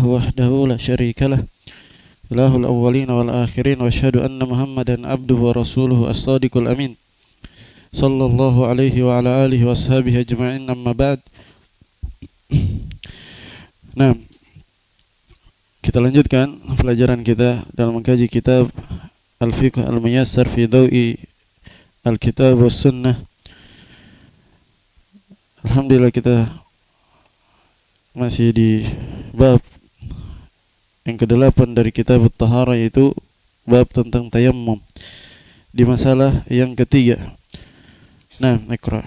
وحده لا شريك له إله الأولين والآخرين وأشهد أن محمدا عبده ورسوله الصادق الأمين صلى الله عليه وعلى آله وأصحابه أجمعين أما بعد. Nah, kita lanjutkan pelajaran kita dalam mengkaji kitab Al-Fiqh Al-Muyassar fi Dawi Al-Kitab was Sunnah. Alhamdulillah kita masih di bab yang ke-8 dari kitab At-Taharah, yaitu bab tentang tayammum di masalah yang ketiga. Nah, Iqra.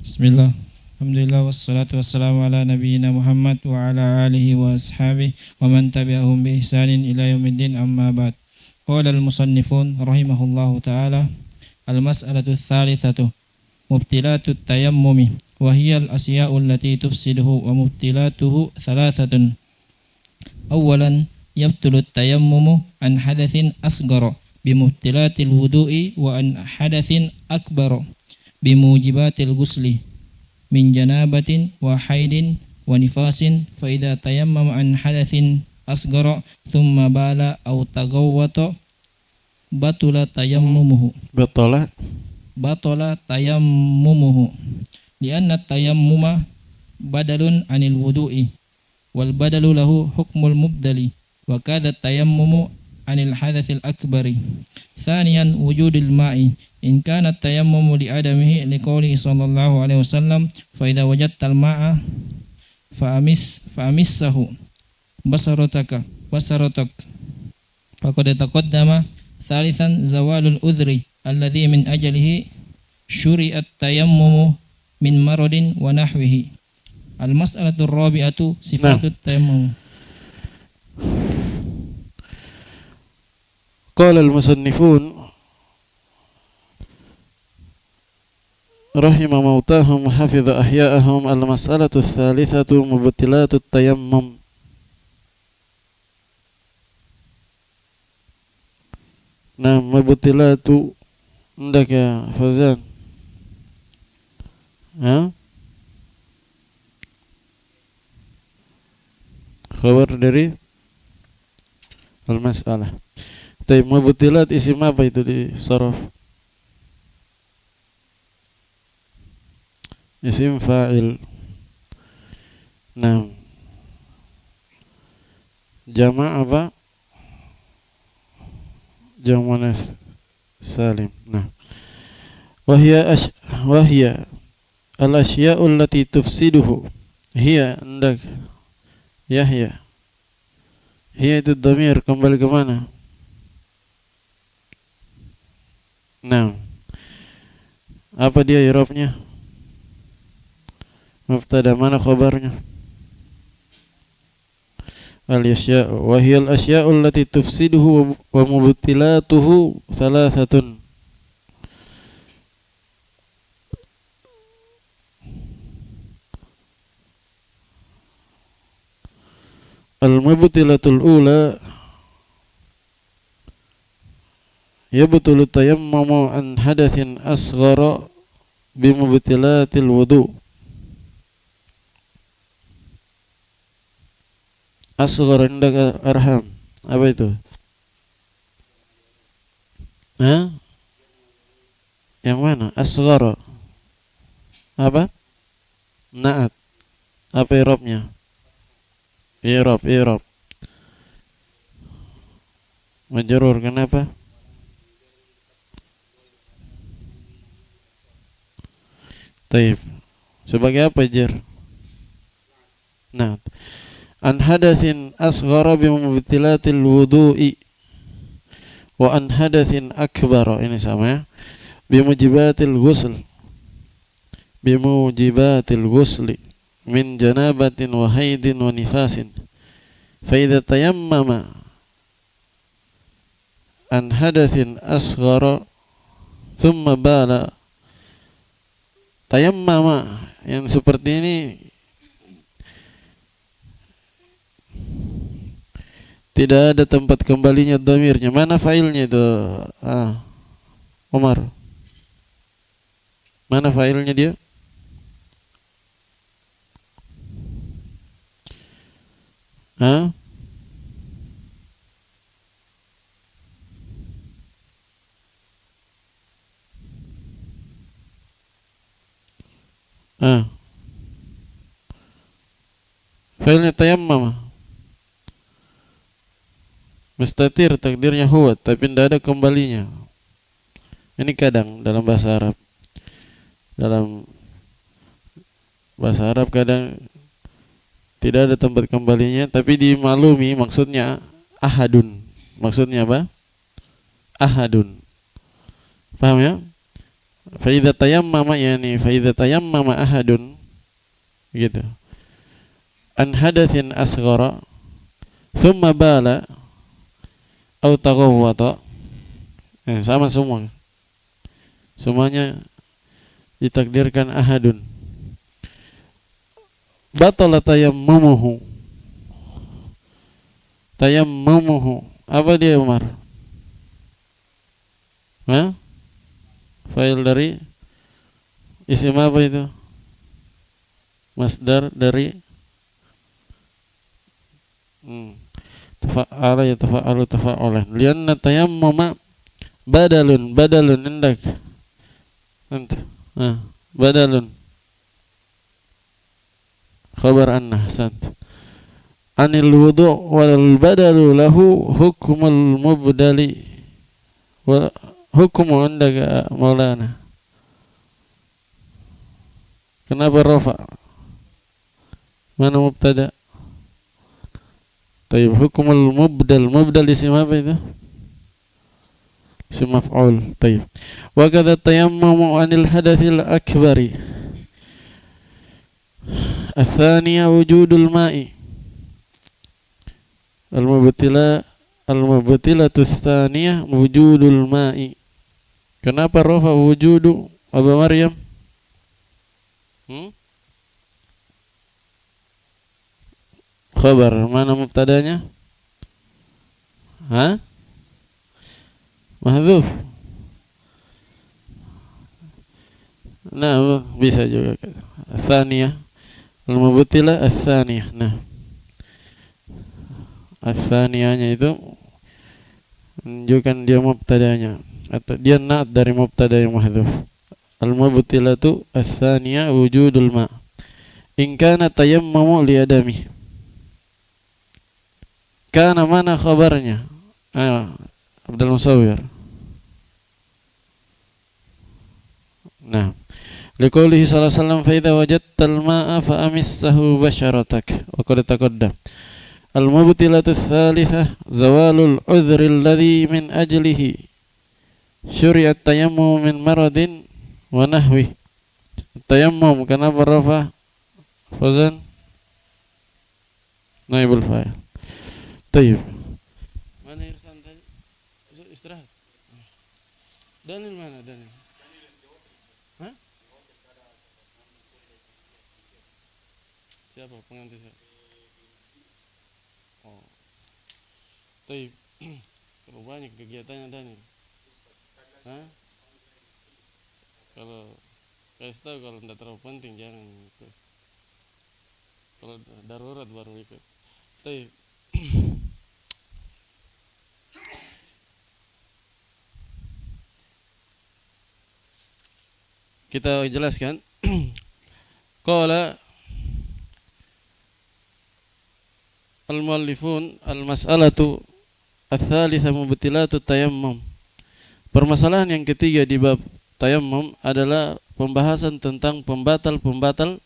Bismillah. Alhamdulillah wassalatu wassalamu ala nabiyyina Muhammad wa ala alihi wa ashabihi wa man tabi'ahum bi ihsanin ila yaumiddin, amma ba'd. Qala al-musannifun rahimahullahu ta'ala, al-mas'alatu ats-tsalitsatu mubtilatu at-tayammumi wa hiya al-asya'u allati tufsiduhu wa mubtilatuhu thalathatun. Awalan, yabtulu at-tayammumu an hadatsin asghara bi mubtilatil wudu'i wa an hadatsin akbar bimujibatil ghusli min janabatin wa haidin wa nifasin, fa idza tayammama an hadatsin asghara thumma bala aw tagawwata batala tayammumuhu lianna tayammuma badalun anil wudu'i wal badalu lahu hukmul mubdali wa kadha tayammumu anil hadatsil akbari. Thaniyan, wujudil ma'i in kana tayammumu li adamihi liqaulihi sallallahu alaihi wasallam, fa idza wajadtal ma'a fa amissahu basaratak faqad taqaddama. Thalithan, zawalul udhri alladhi min ajalihi syuri'at tayammumu min maradin wa nahwihi. Al-mas'alatu ar-rabi'atu sifatut tayammum. Qala al-musannifun rahima mautahum hafidha ahya'ahum, al-mas'alatu ats-tsalitsatu mubtilatu at-tayammum. Nah, mubtilatu ndak ya Fauzan? Khabar dari al-mas'alah. Tapi mubtilat isim apa itu di sharaf? Isim fa'il. Nah, jama' apa? Jama' muannas salim. Nah, wahya al-asya'u allati tufsiduhu. Hiya ndak Yahya. Hiya itu dhamir kembali ke mana? Nah, apa dia i'rabnya? Mubtada, mana khabarnya? Al-asya'u wa hiya al-asya'u allati tufsiduhu wa mubtilatuhu thalathatun. Al-mubtilatul ula yabtulu tayammumu an hadatsin asghara bimubtilatil wudu. Asghar indak arham, apa itu? Yang mana? Asghara apa? Na'at. Apa i'rabnya? I'rab majrur, kenapa? Taib. Sebagai apa jar? Nah, an hadatsin asghara bi mubtilatil wudu'i wa an hadatsin akbar, ini sama ya, bi mujibatil ghusli min janabatin wa haidin wa nifasin, fa idza tayammama an hadatsin asghara thumma bala. Tayammama yang seperti ini Tidak ada tempat kembalinya dhamirnya. Mana failnya itu? Umar. Mana failnya dia? Failnya tayammum. Mustatir takdirnya huwa, tapi tidak ada kembalinya. Ini kadang dalam bahasa Arab. Dalam bahasa Arab kadang tidak ada tempat kembalinya, tapi dimaklumi maksudnya ahadun. Maksudnya apa? Ahadun. Paham ya? Fa idza tayammama yani fa idza tayammama ahadun gitu. An hadatsin asghara thumma bala au taghawwata. Sama semua. Semuanya ditakdirkan ahadun. Batala tayammumuhu. Tayammumuhu. Apa dia Umar? Fa'il dari isim apa itu? Masdar dari tafa'ala ya tafa'alu tafa'ulan. Lianna tayammuma badalun indak. Badalun khabar anna sant anil wudu' wal badalu lahu hukmul mubdali wa hukmu indaka maulana. Kenapa rafa? Mana mubtada? Tayyib hukmul mubdal isim apa itu? Isim maf'ul. Tayyib. Wa kadza tayammumu anil hadatsil akbari. Ats-tsaniyah wujudul ma'i. Al-mubtilatu ats-tsaniyah wujudul ma'i. Kenapa rafa wujudu Abu Maryam? Khabar, mana mubtadanya? Mahdhuf. Nah, bisa juga. Ats-tsaniyah al-mubtilah ats-tsaniyah. Nah, ats-tsaniyahnya itu menunjukkan dia mubtadanya atau dia na'at dari mubtada yang mahdhuf. Al-mubtilatu ats-tsaniyah wujudul ma'. In kana tayammumu li adami. Kana mana khabarnya? Abdul Musawwir. Nah, liqaulihi sallallahu alaihi wasallam fa idza wajadtal ma'a fa amissahu basharatak. Wa qad taqaddam. Al-mubtilatu ats-tsalitsah zawalul 'udhri alladhi min ajlihi syuri'at tayammum min maradin wa nahwi. Tayammum kenapa rafa? Fazan naibul fa'il. Tayyib. Mana irsan tadi? Istirahat. Dalil mana dalil? Siapa pengantin siapa? Oh. Tayyib. Kalau banyak kegiatannya Daniel. Kalau kasih tahu kalau tidak terlalu penting jangan ikut. Kalau darurat baru ikut. Tayyib. Kita jelaskan. Qala al-muallifun al-mas'alatu ats-tsalitsah mubtilatu tayammum. Permasalahan yang ketiga di bab tayammum adalah pembahasan tentang pembatal-pembatal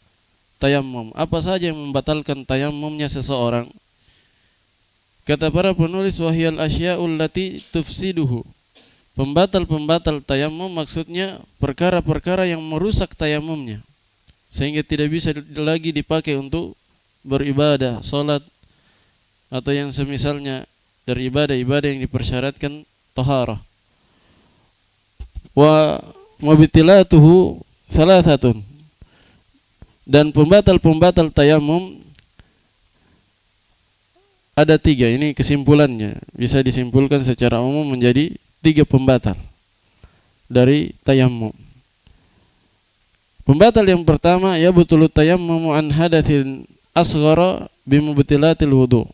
tayammum. Apa saja yang membatalkan tayammumnya seseorang? Kata para penulis wahyal asya'ul lati tufsiduhu. Pembatal-pembatal tayammum maksudnya perkara-perkara yang merusak tayammumnya sehingga tidak bisa lagi dipakai untuk beribadah, salat atau yang semisalnya dari ibadah-ibadah yang dipersyaratkan taharah. Wa mubtilatuhu salasatun. Dan pembatal-pembatal tayammum ada 3. Ini kesimpulannya. Bisa disimpulkan secara umum menjadi 3 pembatal dari tayammum. Pembatal yang pertama, ya butulu tayammum an hadatsin asghara bimubtilatil wudu.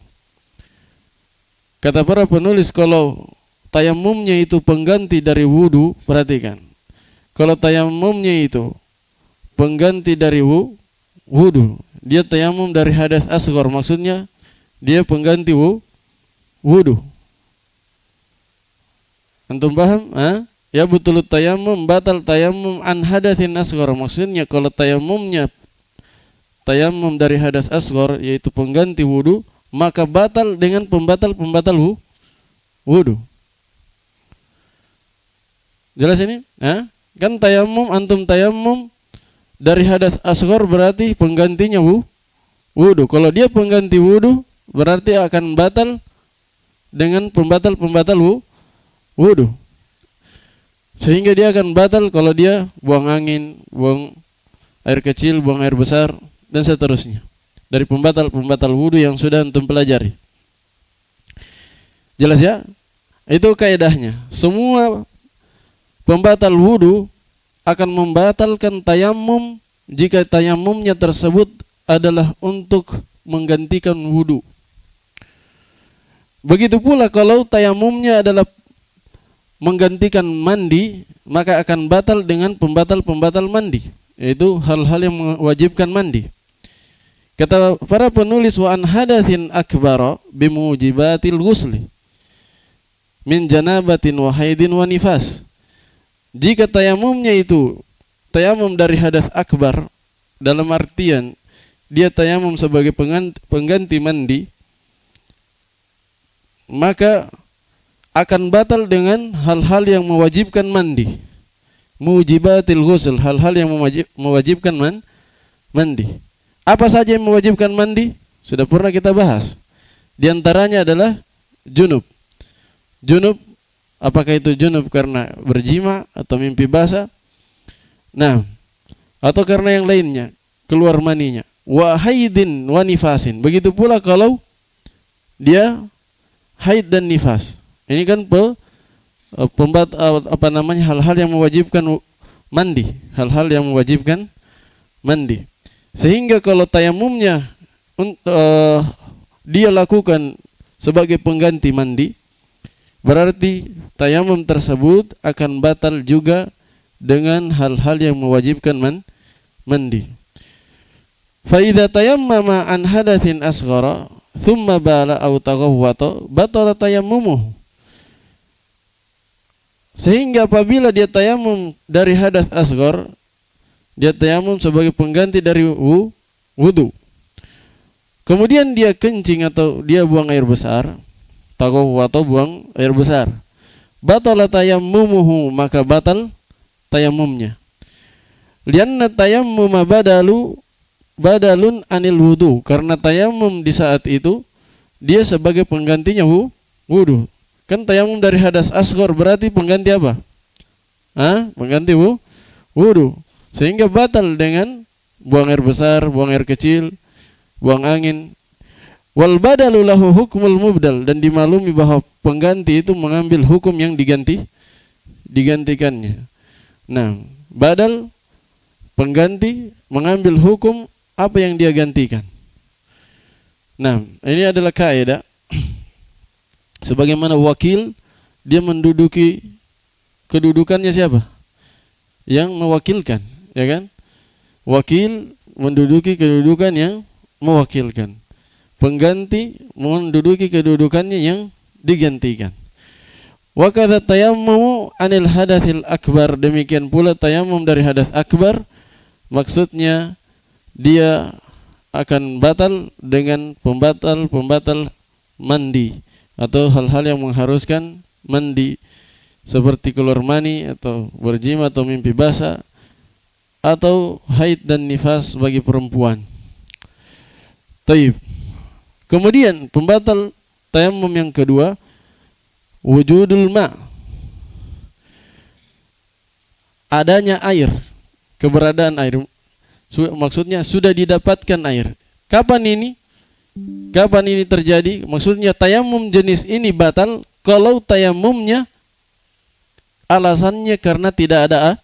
Kata para penulis, kalau tayammumnya itu pengganti dari wudu, perhatikan. Kalau tayammumnya itu pengganti dari wudu, dia tayammum dari hadas asghar, maksudnya dia pengganti wudu. Antum paham? Ya betul tayammum, batal tayammum an hadatsin asghar. Maksudnya kalau tayammumnya tayammum dari hadas asghar, yaitu pengganti wudu, maka batal dengan pembatal wudu. Jelas ini? Kan tayammum, antum tayammum dari hadas asghar berarti penggantinya wudu. Kalau dia pengganti wudu berarti akan batal dengan pembatal wudu. Sehingga dia akan batal kalau dia buang angin, buang air kecil, buang air besar, dan seterusnya. Dari pembatal wudu yang sudah antum pelajari. Jelas ya? Itu kaidahnya. Semua pembatal wudu akan membatalkan tayammum jika tayammumnya tersebut adalah untuk menggantikan wudu. Begitu pula kalau tayammumnya adalah menggantikan mandi, maka akan batal dengan pembatal mandi, yaitu hal-hal yang mewajibkan mandi. Kata para penulis, wa an hadatsin akbara bimujibatil ghusli min janabatin wa haidin wa nifas. Jika tayamumnya itu tayamum dari hadas akbar, dalam artian dia tayamum sebagai pengganti mandi, maka akan batal dengan hal-hal yang mewajibkan mandi. Mujibatil ghusl, hal-hal yang mewajibkan mandi. Apa saja yang mewajibkan mandi? Sudah pernah kita bahas. Di antaranya adalah junub. Junub, apakah itu junub karena berjima atau mimpi basah? Nah, atau karena yang lainnya, keluar maninya. Wa haidin wa nifasin. Begitu pula kalau dia haid dan nifas. Ini kan hal-hal yang mewajibkan mandi, hal-hal yang mewajibkan mandi. Sehingga kalau tayamumnya dia lakukan sebagai pengganti mandi, berarti tayamum tersebut akan batal juga dengan hal-hal yang mewajibkan mandi. Fa idza tayammama an hadatsin asghara thumma bala aw taghawwata batala tayammumuhu. Sehingga apabila dia tayamum dari hadas asghar, dia tayamum sebagai pengganti dari wudu. Kemudian dia kencing atau dia buang air besar, taghawwa atau buang air besar, batala tayammumuhu, maka batal tayamumnya. Lianna tayammuma badalun anil wudu, karena tayamum di saat itu dia sebagai penggantinya wudu. Kan tayamum dari hadas asghar berarti pengganti apa? Pengganti wudu. Sehingga batal dengan buang air besar, buang air kecil, buang angin. Wal badalu lahu hukmul mubdal, dan dimaklumi bahwa pengganti itu mengambil hukum yang digantikannya. Nah, badal pengganti mengambil hukum apa yang dia gantikan. Nah, ini adalah kaidah. Sebagaimana wakil, dia menduduki kedudukannya siapa? Yang mewakilkan, ya kan? Wakil menduduki kedudukan yang mewakilkan. Pengganti menduduki kedudukannya yang digantikan. Wa kadza tayammumu anil hadatsil akbar, demikian pula tayamum dari hadas akbar, maksudnya dia akan batal dengan pembatal mandi atau hal-hal yang mengharuskan mandi, seperti keluar mani atau berjima atau mimpi basah atau haid dan nifas bagi perempuan. Taib. Kemudian pembatal tayamum yang kedua, wujudul ma, adanya air, keberadaan air. Maksudnya sudah didapatkan air. Kapan ini? Kapan ini terjadi? Maksudnya tayamum jenis ini batal kalau tayamumnya alasannya karena tidak ada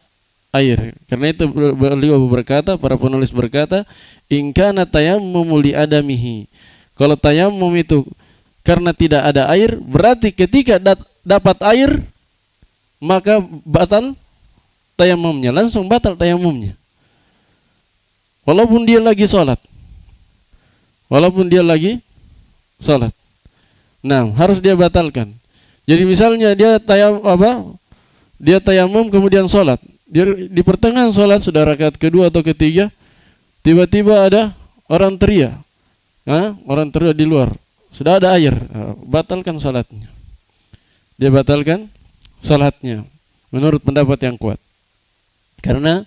air. Karena itu beliau berkata, para penulis berkata, in kana tayammumu li adamihi. Kalau tayamum itu karena tidak ada air, berarti ketika dapat air maka batal tayamumnya, langsung batal tayamumnya. Walaupun dia lagi sholat. Nah, harus dia batalkan. Jadi misalnya dia tayamum kemudian sholat. Di pertengahan sholat sudah rakaat kedua atau ketiga, tiba-tiba ada orang teriak. Orang teriak di luar. Sudah ada air. Batalkan sholatnya. Dia batalkan sholatnya. Menurut pendapat yang kuat. Karena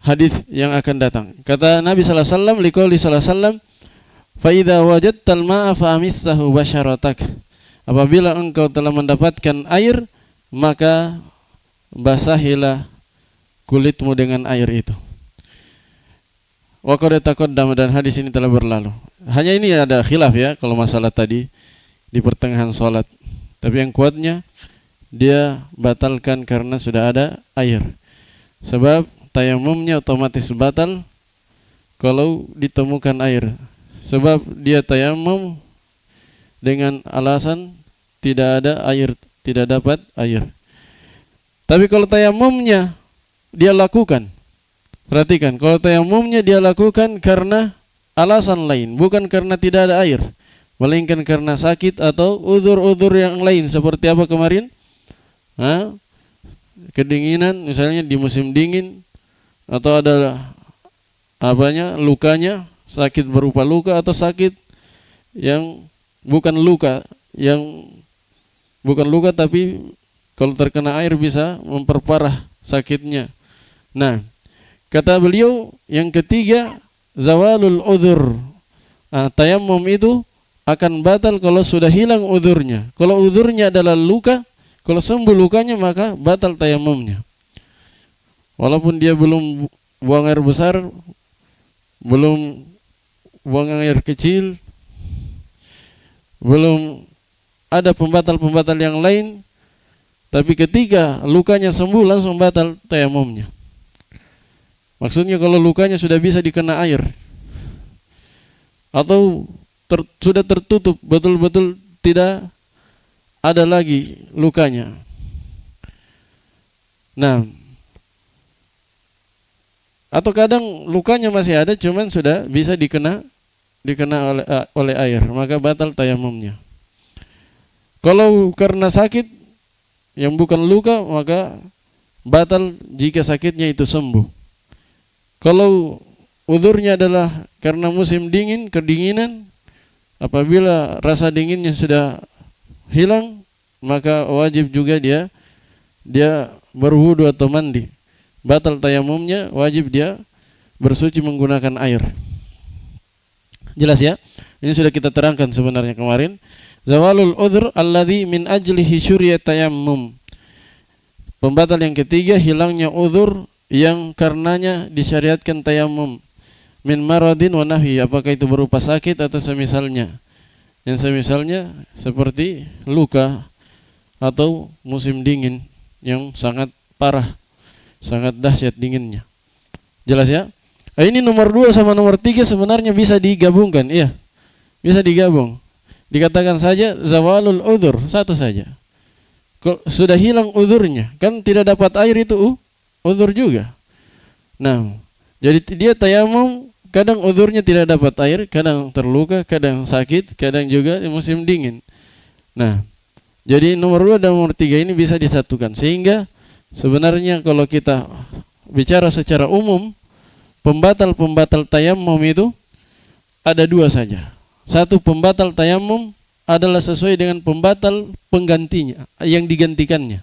hadis yang akan datang. Kata Nabi sallallahu alaihi wasallam, liqauli sallallahu alaihi wasallam, fa idza wajadtal ma'a fa amissahu basyaratak. Apabila engkau telah mendapatkan air, maka basahilah kulitmu dengan air itu. Wa qad taqaddama, dan hadis ini telah berlalu. Hanya ini ada khilaf ya kalau masalah tadi di pertengahan salat. Tapi yang kuatnya dia batalkan karena sudah ada air. Sebab tayamumnya otomatis batal kalau ditemukan air. Sebab dia tayamum dengan alasan tidak ada air, tidak dapat air. Tapi kalau tayamumnya dia lakukan, perhatikan, kalau tayamumnya dia lakukan karena alasan lain, bukan karena tidak ada air, melainkan karena sakit atau udzur-udzur yang lain. Seperti apa kemarin? Kedinginan, misalnya di musim dingin, atau ada lukanya, sakit berupa luka, atau sakit yang bukan luka tapi kalau terkena air bisa memperparah sakitnya. Nah, kata beliau yang ketiga, zawalul udzur. Tayamum itu akan batal kalau sudah hilang udzurnya. Kalau udzurnya adalah luka, kalau sembuh lukanya maka batal tayamumnya. Walaupun dia belum buang air besar, belum buang air kecil, belum ada pembatal-pembatal yang lain, tapi ketika lukanya sembuh langsung batal tayamumnya. Maksudnya kalau lukanya sudah bisa dikena air atau sudah tertutup, betul-betul tidak ada lagi lukanya. Nah, atau kadang lukanya masih ada, cuman sudah bisa dikena oleh air, maka batal tayamumnya. Kalau karena sakit yang bukan luka, maka batal jika sakitnya itu sembuh. Kalau udzurnya adalah karena musim dingin, kedinginan, apabila rasa dinginnya sudah hilang, maka wajib juga dia berwudu atau mandi. Batal tayamumnya, wajib dia bersuci menggunakan air. Jelas ya? Ini sudah kita terangkan sebenarnya kemarin. Zawalul udhr alladhi min ajlihi syuriya tayammum. Pembatal yang ketiga, hilangnya udhur yang karenanya disyariatkan tayamum. Min maradin wa nahwi, apakah itu berupa sakit atau semisalnya. Yang semisalnya seperti luka atau musim dingin yang sangat parah, sangat dahsyat dinginnya. Jelas ya? Ini nomor 2 sama nomor 3 sebenarnya bisa digabungkan. Iya, bisa digabung. Dikatakan saja zawalul udhur, satu saja. Sudah hilang udhurnya, kan tidak dapat air itu udhur juga. Nah, jadi dia tayamum, kadang udhurnya tidak dapat air, kadang terluka, kadang sakit, kadang juga di musim dingin. Nah, jadi nomor 2 dan nomor 3 ini bisa disatukan. Sehingga sebenarnya kalau kita bicara secara umum, pembatal-pembatal tayamum itu ada 2 saja. Satu, pembatal tayamum adalah sesuai dengan pembatal penggantinya, yang digantikannya.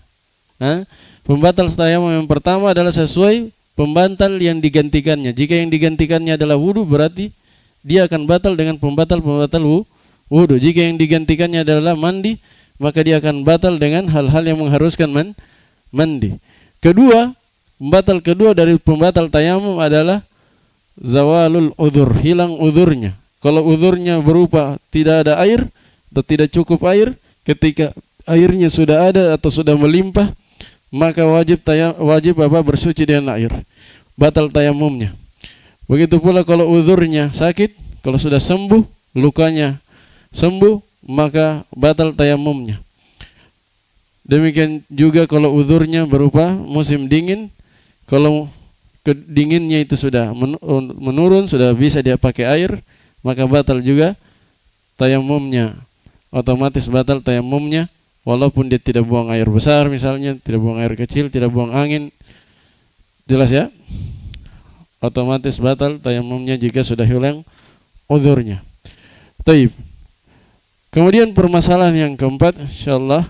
Pembatal tayamum yang pertama adalah sesuai pembatal yang digantikannya. Jika yang digantikannya adalah wudu, berarti dia akan batal dengan pembatal-pembatal wudu. Jika yang digantikannya adalah mandi, maka dia akan batal dengan hal-hal yang mengharuskan mandi. Kedua, pembatal kedua dari pembatal tayamum adalah zawalul udhur, hilang udhurnya. Kalau uzurnya berupa tidak ada air atau tidak cukup air, ketika airnya sudah ada atau sudah melimpah, maka wajib bersuci dengan air. Batal tayamumnya. Begitu pula kalau uzurnya sakit, kalau sudah sembuh, lukanya sembuh, maka batal tayamumnya. Demikian juga kalau uzurnya berupa musim dingin, kalau dinginnya itu sudah menurun, sudah bisa dia pakai air, maka batal juga tayamumnya. Otomatis batal tayamumnya, walaupun dia tidak buang air besar misalnya, tidak buang air kecil, tidak buang angin. Jelas ya? Otomatis batal tayamumnya jika sudah hilang uzurnya. Taib. Kemudian permasalahan yang keempat, insyaallah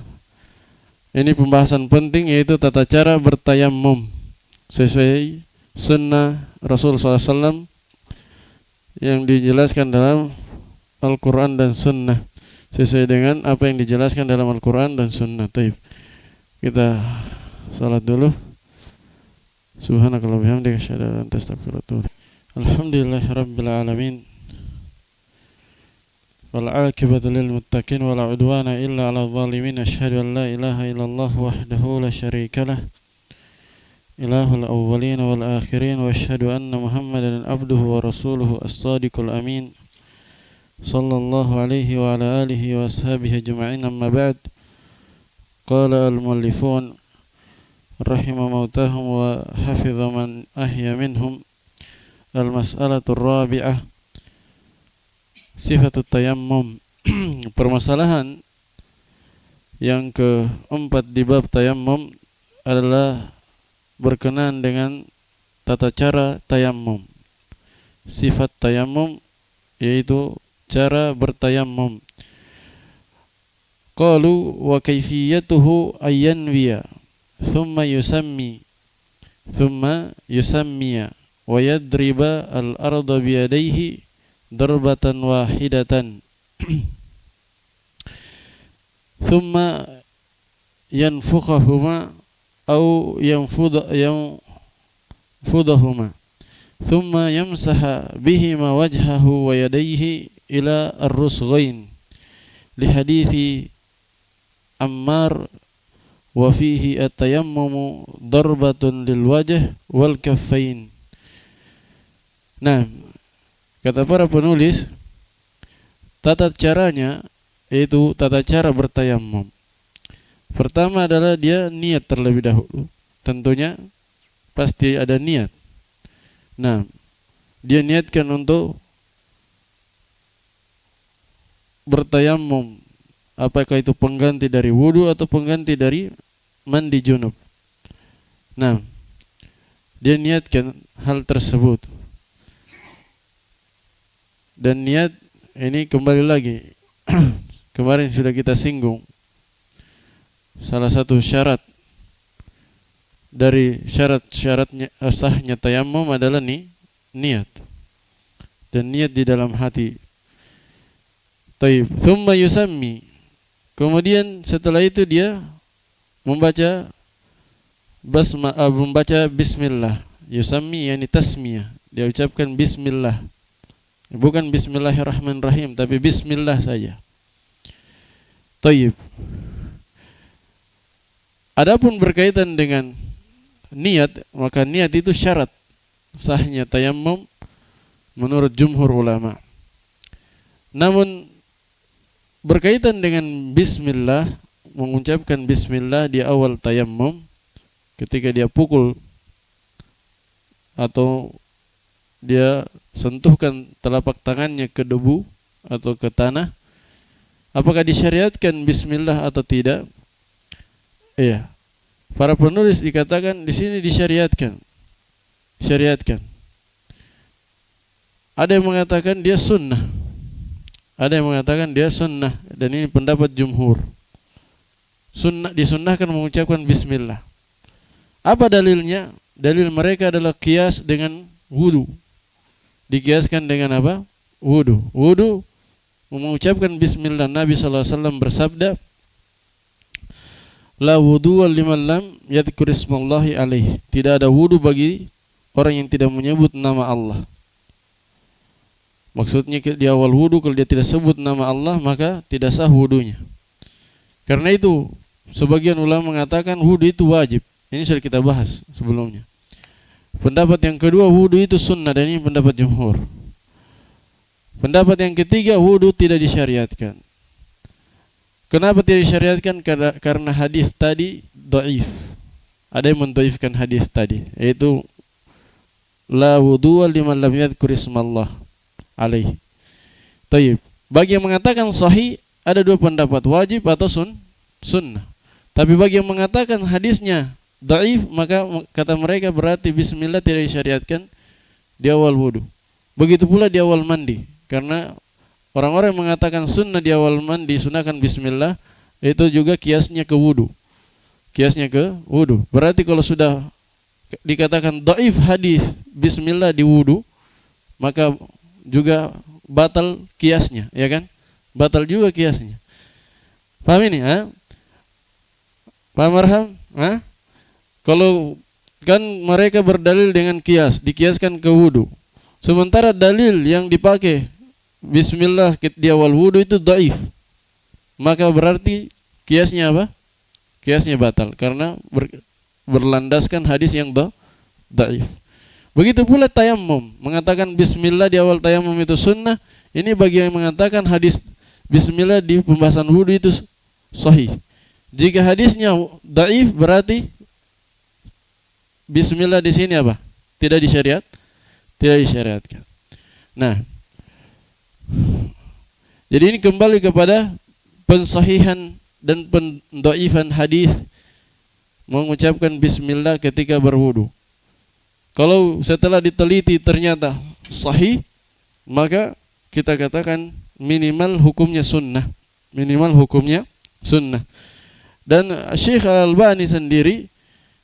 ini pembahasan penting, yaitu tata cara bertayamum sesuai sunnah Rasul SAW yang dijelaskan dalam Al-Quran dan Sunnah, sesuai dengan apa yang dijelaskan dalam Al-Quran dan Sunnah. Taib. Kita salat dulu. Subhanakallah bihamdika asyhadu an la ilaha illa anta astaghfiruka wa atubu ilaik. Alhamdulillahirabbil alamin. Wal 'aqibatu lil muttaqin wa la 'udwana illa 'alal zalimin. Asyhadu an la ilaha illallah wahdahu la syarikalah. Ilahul awwalin wal akhirin wa asyhadu anna Muhammadan abduhu wa rasuluhu as-sadiqul amin. Sallallahu alaihi wa ala alihi wa ashabihi ajma'in, amma ba'd. Qala al-muallifun rahimah mautahum wa hafidha man ahya minhum. Al-mas'alatul rabi'ah, sifatut tayammum. Permasalahan yang keempat di bab tayammum adalah berkenaan dengan tata cara tayammum. Sifat tayammum yaitu cara bertayammum. Qalu wa kayfiyatuhu ayyanwiya thumma yusammiya wa yadriba al-arda biyadayhi darbatan wahidatan thumma yanfukhahuma أو ينفضهما ثم يمسح بهما وجهه ويديه إلى الرسغين لحديث عمار وفيه التيمم ضربة للوجه والكفين. Nah, kata para penulis, tata caranya yaitu tata cara bertayammum. Pertama adalah dia niat terlebih dahulu. Tentunya pasti ada niat. Nah, dia niatkan untuk bertayammum, apakah itu pengganti dari wudu atau pengganti dari mandi junub. Nah, dia niatkan hal tersebut. Dan niat ini kembali lagi kemarin sudah kita singgung, salah satu syarat dari syaratnya sahnya tayammum adalah niat. Dan niat di dalam hati. Taib. Thumma yusammi. Kemudian setelah itu dia membaca bismillah. Yusammi yani tasmiyah. Dia ucapkan bismillah. Bukan bismillahirrahmanirrahim, tapi bismillah saja. Taib. Adapun berkaitan dengan niat, maka niat itu syarat sahnya tayammum menurut jumhur ulama. Namun berkaitan dengan bismillah, mengucapkan bismillah di awal tayammum ketika dia pukul atau dia sentuhkan telapak tangannya ke debu atau ke tanah, apakah disyariatkan bismillah atau tidak? Iya. Para penulis dikatakan di sini disyariatkan. Syariatkan. Ada yang mengatakan dia sunnah. Ada yang mengatakan dia sunnah, dan ini pendapat jumhur. Sunnah, disunnahkan mengucapkan bismillah. Apa dalilnya? Dalil mereka adalah kias dengan wudu. Dikiaskan dengan apa? Wudu. Wudu mengucapkan bismillah. Nabi SAW bersabda, la wudu'a liman lam yadhkur ismallahi alaih. Tidak ada wudu bagi orang yang tidak menyebut nama Allah. Maksudnya di awal wudu kalau dia tidak sebut nama Allah maka tidak sah wudunya. Karena itu sebagian ulama mengatakan wudu itu wajib. Ini sudah kita bahas sebelumnya. Pendapat yang kedua, wudu itu sunnah, dan ini pendapat jumhur. Pendapat yang ketiga, wudu tidak disyariatkan. Kenapa tidak disyariatkan? Karena hadis tadi dhaif. Ada yang mendhaifkan hadis tadi, yaitu la wudu'a liman lam yadhkur ismallah alaihi. Taib. Bagi yang mengatakan sahih ada dua pendapat, wajib atau sunnah. Tapi bagi yang mengatakan hadisnya dhaif, maka kata mereka berarti bismillah tidak disyariatkan di awal wudu. Begitu pula di awal mandi, karena orang-orang yang mengatakan sunnah di awal mandi sunahkan bismillah, itu juga kiasnya ke wudu. Kiasnya ke wudu. Berarti kalau sudah dikatakan dhaif hadis bismillah di wudu, maka juga batal kiasnya, ya kan? Batal juga kiasnya. Paham ini, ha? Paham Marham? Ha? Kalau kan mereka berdalil dengan kias, dikiaskan ke wudu. Sementara dalil yang dipakai bismillah di awal wudu itu dhaif. Maka berarti kiasnya apa? Kiasnya batal karena berlandaskan hadis yang dhaif. Begitu pula tayammum, mengatakan bismillah di awal tayammum itu sunnah. Ini bagi yang mengatakan hadis bismillah di pembahasan wudu itu sahih. Jika hadisnya dhaif berarti bismillah di sini apa? Tidak disyariatkan. Nah, jadi ini kembali kepada pensahihan dan pendhaifan hadis mengucapkan bismillah ketika berwudu. Kalau setelah diteliti ternyata sahih, maka kita katakan minimal hukumnya sunnah. Dan Syekh Al-Albani sendiri,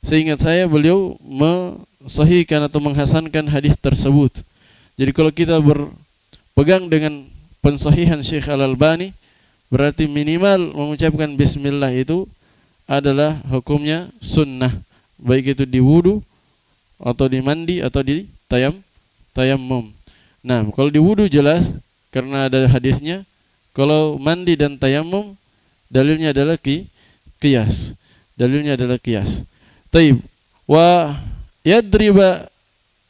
seingat saya beliau mensahihkan atau menghasankan hadis tersebut. Jadi kalau kita berpegang dengan pensahihan Syekh Al-Albani, berarti minimal mengucapkan bismillah itu adalah hukumnya sunnah, baik itu di wudu atau di mandi atau di tayammum. Nah, kalau di wudu jelas karena ada hadisnya. Kalau mandi dan tayammum dalilnya adalah qiyas. Taib. Wa yadriba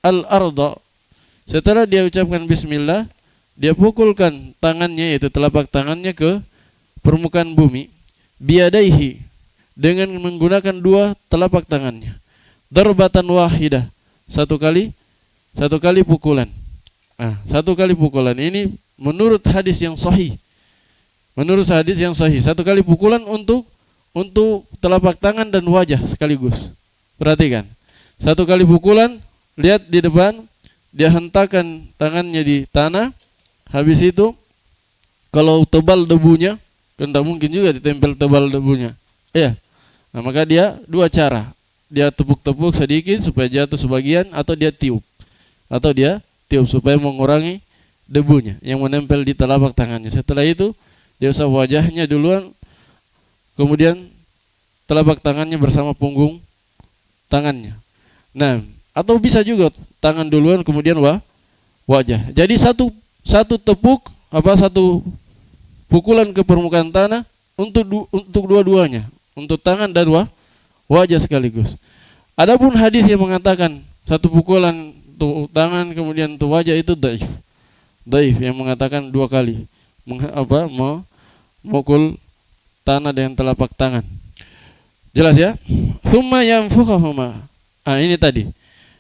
al-arda. Setelah dia ucapkan bismillah, dia pukulkan tangannya, yaitu telapak tangannya ke permukaan bumi, biyadaihi, dengan menggunakan dua telapak tangannya. Darbatan wahidah, satu kali pukulan. Satu kali pukulan ini menurut hadis yang sahih. Satu kali pukulan untuk telapak tangan dan wajah sekaligus. Perhatikan. Satu kali pukulan, lihat di depan, dia hentakkan tangannya di tanah. Habis itu kalau tebal debunya, kan tak mungkin juga ditempel tebal debunya. Iya. Nah, maka dia dua cara. Dia tepuk-tepuk sedikit supaya jatuh sebagian, atau dia tiup supaya mengurangi debunya yang menempel di telapak tangannya. Setelah itu dia usap wajahnya duluan, kemudian telapak tangannya bersama punggung tangannya. Nah, atau bisa juga tangan duluan kemudian wajah. Jadi satu pukulan ke permukaan tanah untuk dua-duanya, untuk tangan dan wajah sekaligus. Adapun hadis yang mengatakan satu pukulan untuk tangan kemudian untuk wajah itu dhaif. Yang mengatakan dua kali memukul tanah dengan telapak tangan. Jelas ya? Tsumma yanfukhahuma. Ini tadi.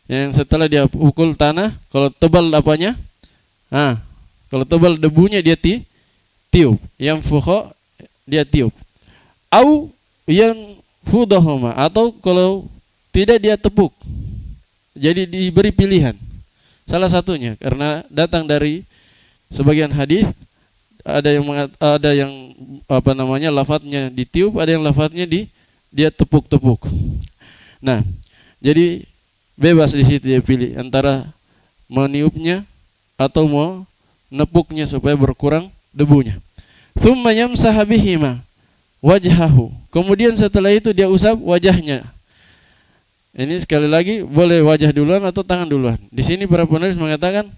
Yang setelah dia pukul tanah, kalau tebal apanya? Kalau tebal debunya dia tiup. Yanfukha dia tiup. Au yanfudahuma, atau kalau tidak dia tepuk. Jadi diberi pilihan. Salah satunya karena datang dari sebagian hadis ada yang lafadznya ditiup, ada yang lafadznya dia tepuk-tepuk. Nah, jadi bebas di situ dia pilih antara meniupnya atau mau nepuknya supaya berkurang debunya. Tsumma yamsaha bihima wajhahu. Kemudian setelah itu dia usap wajahnya. Ini sekali lagi boleh wajah duluan atau tangan duluan. Di sini para penulis mengatakan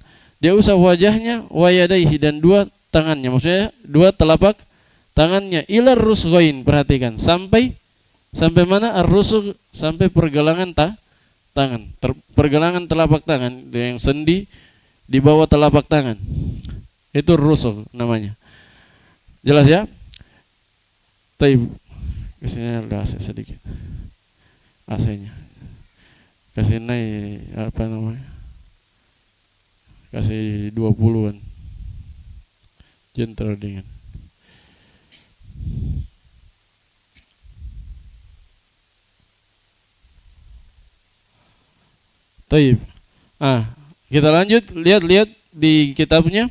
dia usap wajahnya, wa yadaihi, dan dua tangannya, maksudnya dua telapak tangannya, ilar rusghain, perhatikan, sampai mana? Ar-rusugh, sampai pergelangan tangan, pergelangan telapak tangan, yang sendi di bawah telapak tangan, itu rusugh namanya. Jelas ya? Taib, kesini ada AC sedikit, AC-nya kasih naik apa namanya, kasih 20-an, jangan dingin. Taib. Kita lanjut, lihat di kitabnya.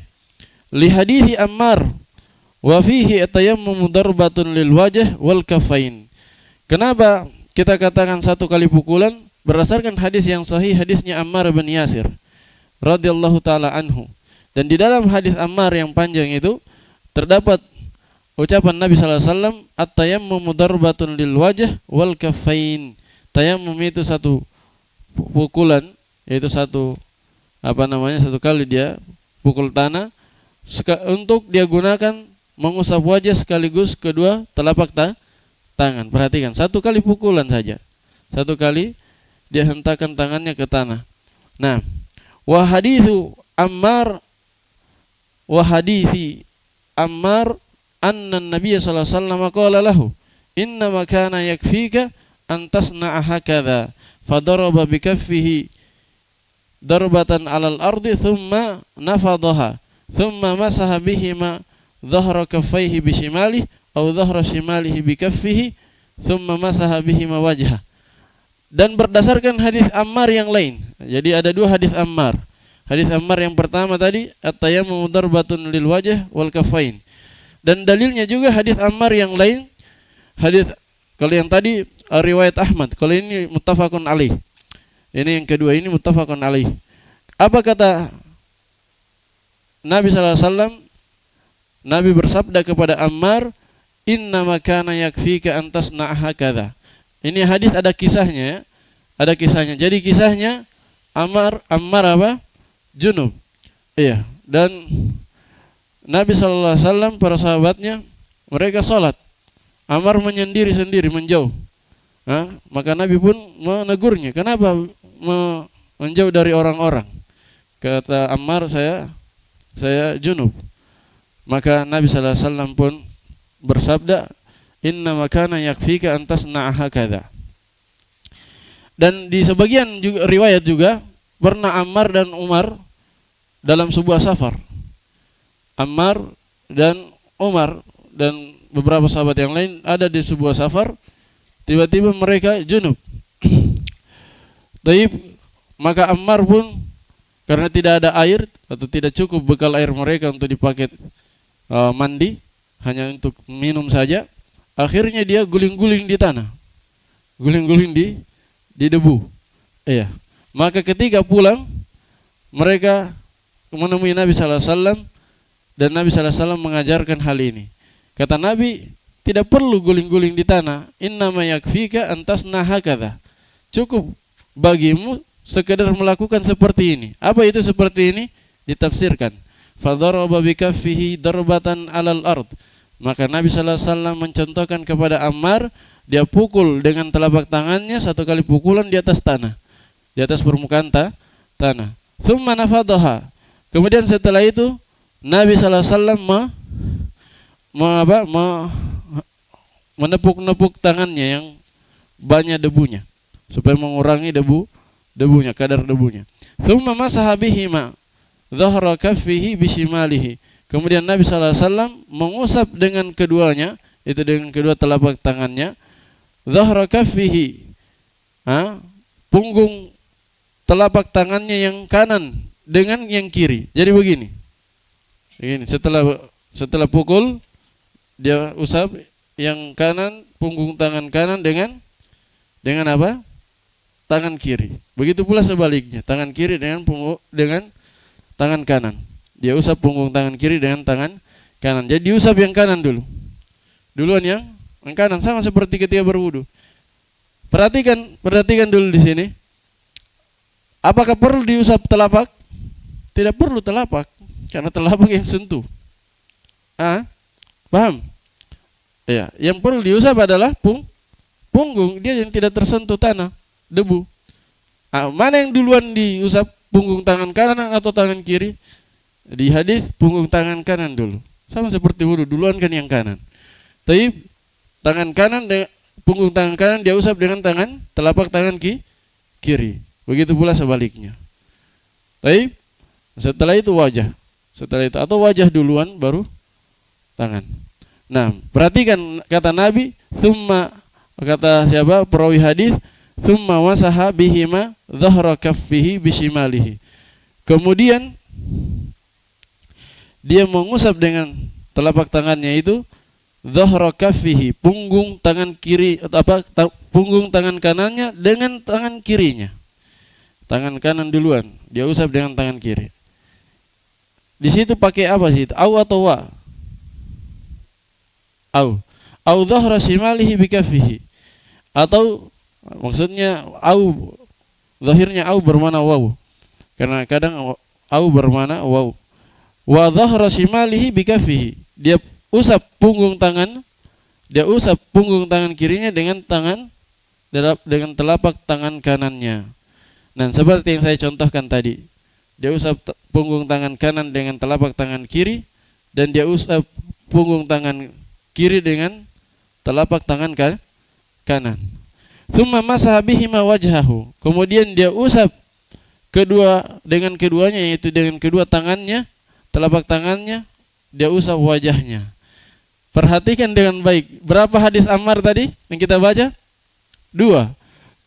Li hadithi Ammar wa fihi atayammum darbatun lil wajh wal kafain. Kenapa kita katakan satu kali pukulan? Berdasarkan hadis yang sahih, hadisnya Ammar bin Yasir radhiyallahu taala anhu. Dan di dalam hadis Ammar yang panjang itu terdapat ucapan Nabi sallallahu alaihi wasallam, at-tayammum darbatun lil wajh wal kafain. Tayammum itu satu pukulan, yaitu satu kali dia pukul tanah untuk dia gunakan mengusap wajah sekaligus kedua telapak tangan. Perhatikan, satu kali pukulan saja, satu kali dia hentakkan tangannya ke tanah. Nah, wa hadithi Ammar anna Nabiy sallallahu alaihi wasallam qala lahu inna ma kana yakfika an tasna'a hakadha fadaraba bikaffihi darbatan 'alal ardi thumma nafadaha thumma masaha bihima dhahra kaffaihi bishimalihi aw dhahra shimalihi bikaffihi thumma masaha bihima wajha. Dan berdasarkan hadis Ammar yang lain, jadi ada dua hadis Ammar. Hadis Ammar yang pertama tadi at-tayammum darbatun lil wajh wal kaffain. Dan dalilnya juga hadis Ammar yang lain, hadis kalau yang tadi riwayat Ahmad, kalau ini muttafaqun alaih. Ini yang kedua, ini muttafaqun alaih. Apa kata Nabi sallallahu alaihi wasallam? Nabi bersabda kepada Ammar, "Inna ma kana yakfika an tasna'a hakadha." Ini hadis ada kisahnya ya. Ada kisahnya. Jadi kisahnya Ammar apa? Junub. Iya, dan Nabi sallallahu alaihi wasallam, para sahabatnya, mereka salat. Ammar menyendiri-sendiri, menjauh. Maka Nabi pun menegurnya, "Kenapa menjauh dari orang-orang?" Kata Ammar, saya junub. Maka Nabi sallallahu alaihi wasallam pun bersabda, "Inna makana yakfika an tasna'a hakadha." Dan di sebagian juga, riwayat juga pernah Ammar dan Umar dalam sebuah safar. Ammar dan Umar dan beberapa sahabat yang lain ada di sebuah safar, tiba-tiba mereka junub. Taib, maka Ammar pun karena tidak ada air atau tidak cukup bekal air mereka untuk dipakai mandi, hanya untuk minum saja, akhirnya dia guling-guling di tanah, guling-guling di debu. Iya. Maka ketika pulang mereka menemui Nabi sallallahu alaihi wasallam dan Nabi sallallahu alaihi wasallam mengajarkan hal ini. Kata Nabi, tidak perlu guling-guling di tanah. Innama yakfika an tasna'a hakadha. Cukup bagimu sekedar melakukan seperti ini. Apa itu seperti ini? Ditafsirkan. Fadaraba bikaffihi darbatan 'alal ard. Maka Nabi sallallahu alaihi wasallam mencontohkan kepada Ammar, dia pukul dengan telapak tangannya satu kali pukulan di atas tanah, di atas permukaan tanah. Thumma nafadaha. Kemudian setelah itu Nabi sallallahu alaihi wasallam menepuk-nepuk tangannya yang banyak debunya supaya mengurangi debunya, kadar debunya. Thumma masaha bihima dhahra kaffihi bishimalihi. Kemudian Nabi sallallahu alaihi wasallam mengusap dengan keduanya, itu dengan kedua telapak tangannya, dhahra kaffihi, punggung telapak tangannya yang kanan dengan yang kiri. Jadi begini. Setelah pukul dia usap yang kanan, punggung tangan kanan dengan apa? Tangan kiri. Begitu pula sebaliknya, tangan kiri dengan tangan kanan. Dia usap punggung tangan kiri dengan tangan kanan. Jadi diusap yang kanan dulu. Duluan yang kanan, sama seperti ketika berwudu. Perhatikan dulu di sini. Apakah perlu diusap telapak Tidak perlu telapak, karena telapak yang sentuh. Paham? Ya, yang perlu diusap adalah punggung, dia yang tidak tersentuh tanah, debu. Mana yang duluan diusap, punggung tangan kanan atau tangan kiri? Di hadis punggung tangan kanan dulu. Sama seperti wudu, duluan kan yang kanan. Tapi tangan kanan, punggung tangan kanan dia usap dengan telapak tangan kiri. Begitu pula sebaliknya. Tapi setelah itu wajah. Setelah itu atau wajah duluan baru tangan. Nah, perhatikan kata Nabi, thumma, kata siapa? Perawi hadis, thumma masaha bihima dhahra kaffihi bishimalihi. Kemudian dia mengusap dengan telapak tangannya itu dhahra kaffihi, punggung tangan kiri atau punggung tangan kanannya dengan tangan kirinya. Tangan kanan duluan, dia usap dengan tangan kiri. Di situ pakai apa sih? Au atau wa? Au dhahra shimalihi bikaffihi. Atau maksudnya au, zahirnya au bermana waw. Karena kadang au bermana waw. Wa dhahra shimalihi bikaffihi. Dia usap punggung tangan kirinya dengan telapak tangan kanannya. Nah, seperti yang saya contohkan tadi. Dia usap punggung tangan kanan dengan telapak tangan kiri, dan dia usap punggung tangan kiri dengan telapak tangan kanan. Tsumma masaha bihima wajhahu. Kemudian dia usap dengan keduanya, yaitu dengan kedua tangannya, telapak tangannya, dia usap wajahnya. Perhatikan dengan baik. Berapa hadis Ammar tadi yang kita baca? 2.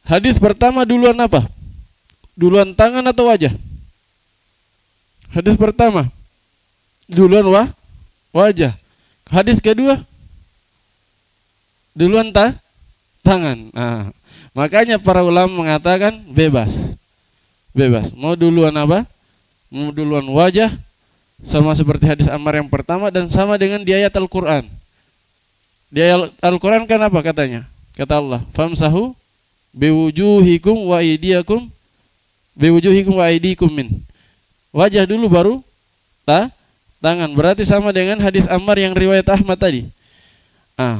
Hadis pertama duluan apa? Duluan tangan atau wajah? Hadis pertama duluan wajah. Hadis kedua duluan tangan. Nah, makanya para ulama mengatakan bebas. Mau duluan apa? Mau duluan wajah, sama seperti hadis Ammar yang pertama, dan sama dengan di ayat Al-Quran. Di ayat Al-Quran kan apa katanya? Kata Allah, famsahu biwujuhikum wa aydikum min. Wajah dulu baru tangan. Berarti sama dengan hadis Ammar yang riwayat Ahmad tadi.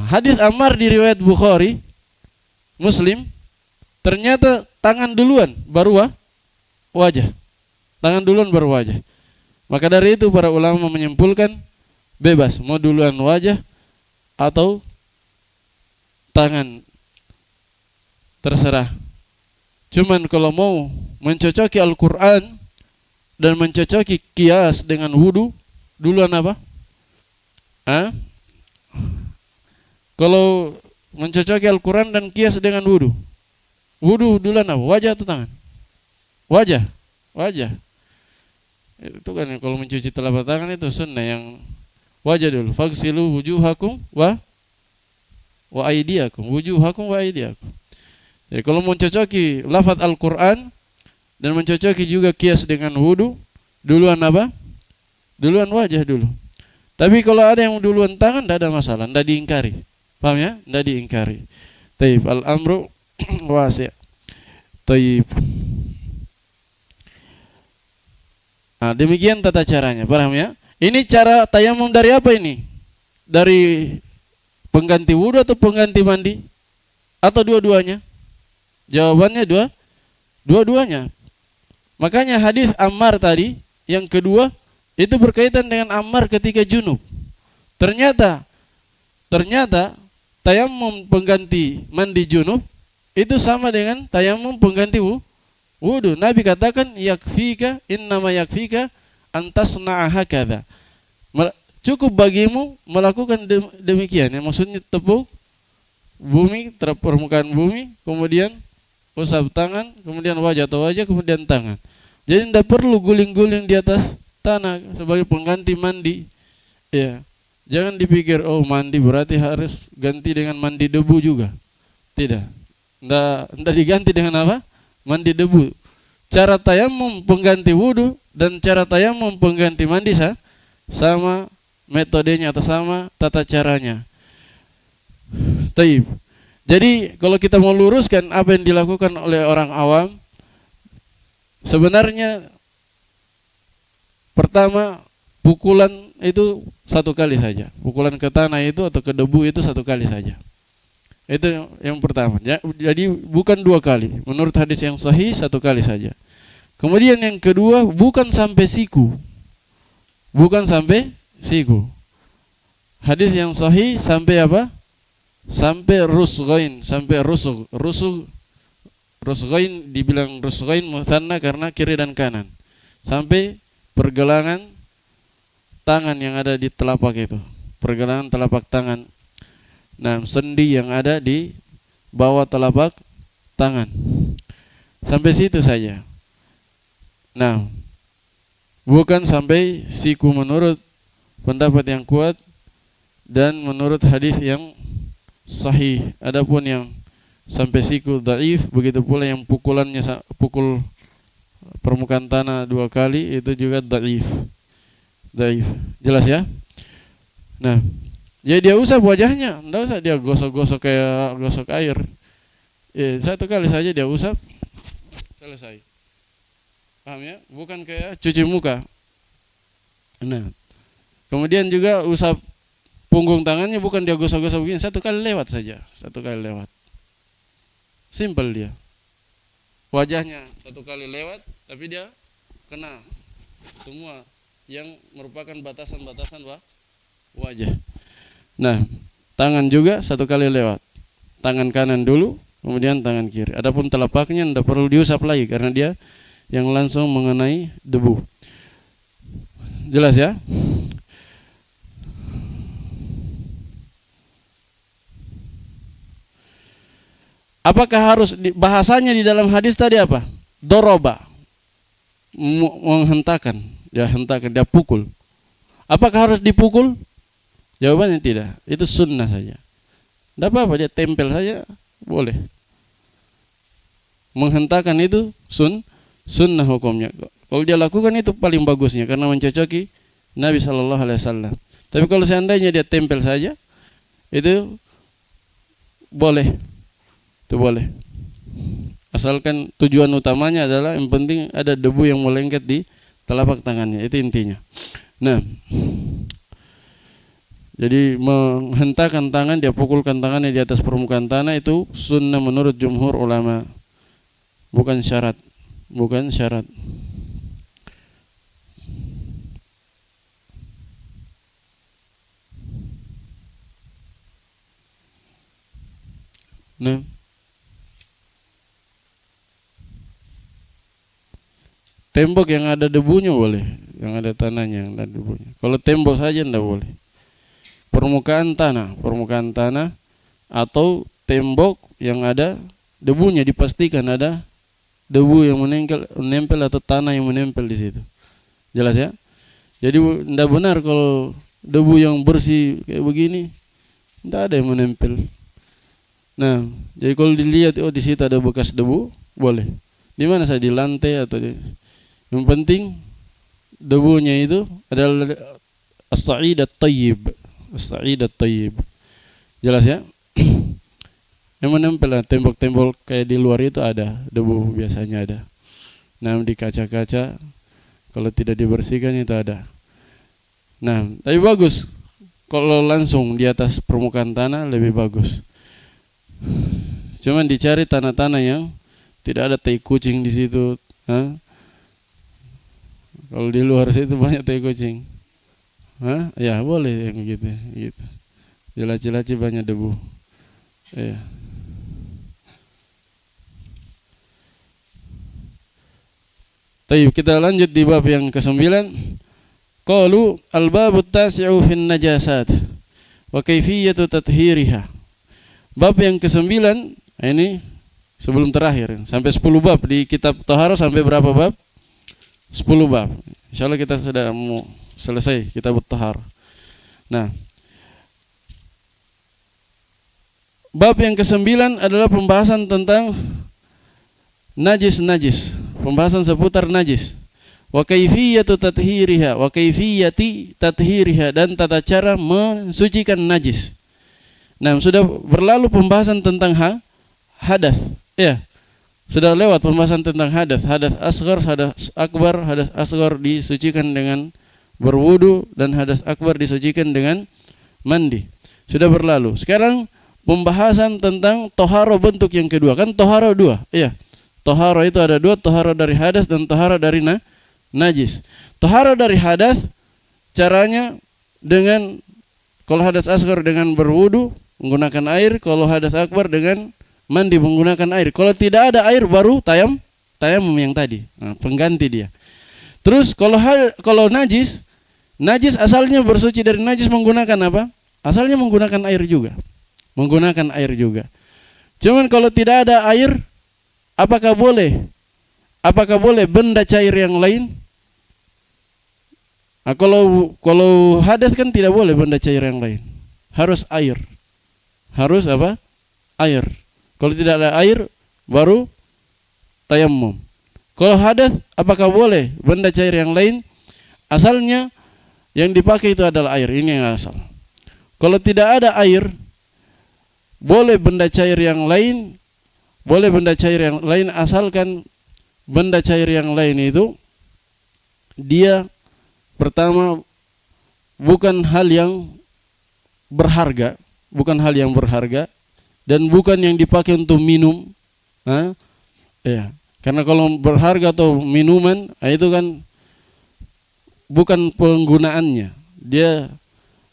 Hadis Ammar di riwayat Bukhari, Muslim, ternyata tangan duluan baru wajah. Tangan duluan baru wajah. Maka dari itu para ulama menyimpulkan bebas, mau duluan wajah atau tangan, terserah. Cuman kalau mau mencocoki Al-Quran dan mencocoki kias dengan wudu, duluan apa? Kalau mencocoki Al-Quran dan kias dengan wudu duluan apa? Wajah atau tangan? Wajah. Itu kan kalau mencuci telapak tangan itu sunnah, yang wajah dulu. Fagsilu wujuhakum wa aydiyakum. Wujuhakum wa aydiyakum. Jadi kalau mencocoki lafaz Al-Quran dan mencocoki juga kias dengan wudu, duluan apa? Duluan wajah dulu. Tapi kalau ada yang duluan tangan, tidak ada masalah, tidak diingkari. Paham ya? Tidak diingkari. Taib, al-amru wasi'. Taib. Demikian tata caranya, paham ya? Ini cara tayamum dari apa ini? Dari pengganti wudu atau pengganti mandi? Atau dua-duanya? Jawabannya dua-duanya. Makanya hadis Ammar tadi yang kedua itu berkaitan dengan Ammar ketika junub. Ternyata tayamum pengganti mandi junub itu sama dengan tayamum pengganti wudu. Nabi katakan yakfika, innama yakfika antasna'a hakadha. Cukup bagimu melakukan demikian. Ya, maksudnya tepuk bumi, permukaan bumi, kemudian usap tangan, kemudian wajah atau wajah, kemudian tangan. Jadi tidak perlu guling-guling di atas tanah sebagai pengganti mandi. Ya, jangan dipikir mandi berarti harus ganti dengan mandi debu juga. Tidak. Tidak diganti dengan apa? Mandi debu. Cara tayamum pengganti wudu dan cara tayamum pengganti mandi sama metodenya atau sama tata caranya. Taib. Jadi kalau kita mau luruskan apa yang dilakukan oleh orang awam, sebenarnya Pertama, pukulan itu satu kali saja. Pukulan ke tanah itu atau ke debu itu satu kali saja. Itu yang pertama. Jadi bukan dua kali. Menurut hadis yang sahih satu kali saja. Kemudian yang kedua, bukan sampai siku. Bukan sampai siku. Hadis yang sahih sampai apa? Sampai rusghain, sampai rusug. Rusghain dibilang rusghain mutsanna karena kiri dan kanan. Sampai pergelangan tangan yang ada di telapak itu. Pergelangan telapak tangan. Nah, sendi yang ada di bawah telapak tangan. Sampai situ saja. Nah, bukan sampai siku menurut pendapat yang kuat dan menurut hadis yang sahih. Adapun yang sampai siku dhaif, begitu pula yang pukulannya pukul permukaan tanah 2 kali itu juga dhaif. Jelas ya? Nah, ya dia usap wajahnya, enggak usah dia gosok-gosok kayak gosok air. Satu kali saja dia usap, selesai. Paham ya? Bukan kayak cuci muka. Nah, kemudian juga usap punggung tangannya, bukan dia gosok-gosok begini, satu kali lewat saja, satu kali lewat. Simple dia. Wajahnya satu kali lewat, tapi dia kena semua yang merupakan batasan-batasan wajah. Nah, tangan juga satu kali lewat. Tangan kanan dulu, kemudian tangan kiri. Adapun telapaknya tidak perlu diusap lagi karena dia yang langsung mengenai debu. Jelas ya? Apakah harus bahasanya di dalam hadis tadi apa? Doroba, menghentakkan, dia hentakan, dia pukul. Apakah harus dipukul? Jawabannya tidak. Itu sunnah saja. Tidak apa-apa, dia tempel saja boleh. Menghentakkan itu sunnah hukumnya. Kalau dia lakukan itu paling bagusnya karena mencocoki Nabi SAW. Tapi kalau seandainya dia tempel saja, itu boleh. Itu boleh. Asalkan tujuan utamanya adalah yang penting ada debu yang melengket di telapak tangannya, itu intinya. Nah, jadi menghentakkan tangan, dia pukulkan tangannya di atas permukaan tanah itu sunnah menurut jumhur ulama. Bukan syarat. Bukan syarat. Nah, tembok yang ada debunya boleh, yang ada tanahnya yang ada debunya. Kalau tembok saja tidak boleh. Permukaan tanah atau tembok yang ada debunya, dipastikan ada debu yang menempel atau tanah yang menempel di situ. Jelas ya? Jadi tidak benar kalau debu yang bersih kayak begini tidak ada yang menempel. Nah, jadi kalau dilihat di situ ada bekas debu, boleh. Di mana saja, di lantai atau di, yang penting debunya itu adalah as-sa'id at-tayyib. As-sa'id at-tayyib. Jelas ya? Yang menempel tembok-tembok kayak di luar itu ada debu, biasanya ada. Nah, di kaca-kaca kalau tidak dibersihkan itu ada. Nah, tapi bagus kalau langsung di atas permukaan tanah lebih bagus. Cuman dicari tanah-tanah yang tidak ada tai kucing di situ. Kalau di luar situ banyak tai kucing. Ya boleh yang gitu. Di laci-laci banyak debu. Ya. Baik, kita lanjut di bab yang ke-9. Qalu al-babu at-tasi'u fin najasat wa kaifiyatu tathhiriha. Bab yang ke-9 ini sebelum terakhir, sampai 10 bab di kitab Thaharah. Sampai berapa bab? 10 bab. Insyaallah kita sudah mau selesai kitab Thaharah. Nah, bab yang ke-9 adalah pembahasan tentang najis, pembahasan seputar najis. Wa kaifiyatu tathhiriha, wa kaifiyati tathhiriha, dan tata cara mensucikan najis. Nah, sudah berlalu pembahasan tentang hadas. Ya. sudah lewat pembahasan tentang hadas asghar, hadas akbar. Hadas asghar disucikan dengan berwudu dan hadas akbar disucikan dengan mandi. Sudah berlalu. Sekarang pembahasan tentang toharo bentuk yang kedua. Kan toharo dua, iya. Toharo itu ada dua, toharo dari hadas dan toharo dari najis. Toharo dari hadas caranya dengan, kalau hadas asghar dengan berwudu menggunakan air, kalau hadas akbar dengan mandi menggunakan air. Kalau tidak ada air baru tayamum yang tadi. Nah, pengganti dia. Terus kalau najis asalnya bersuci dari najis menggunakan apa? Asalnya menggunakan air juga. Menggunakan air juga. Cuman kalau tidak ada air, apakah boleh benda cair yang lain? Nah, kalau hadas kan tidak boleh benda cair yang lain. Harus air. Harus apa? Air. Kalau tidak ada air baru tayammum. Kalau hadas apakah boleh benda cair yang lain? Asalnya yang dipakai itu adalah air. Ini yang asal. Kalau tidak ada air, boleh benda cair yang lain. Boleh benda cair yang lain asalkan benda cair yang lain itu dia pertama bukan hal yang berharga, dan bukan yang dipakai untuk minum. Ya. Karena kalau berharga atau minuman, itu kan bukan penggunaannya. Dia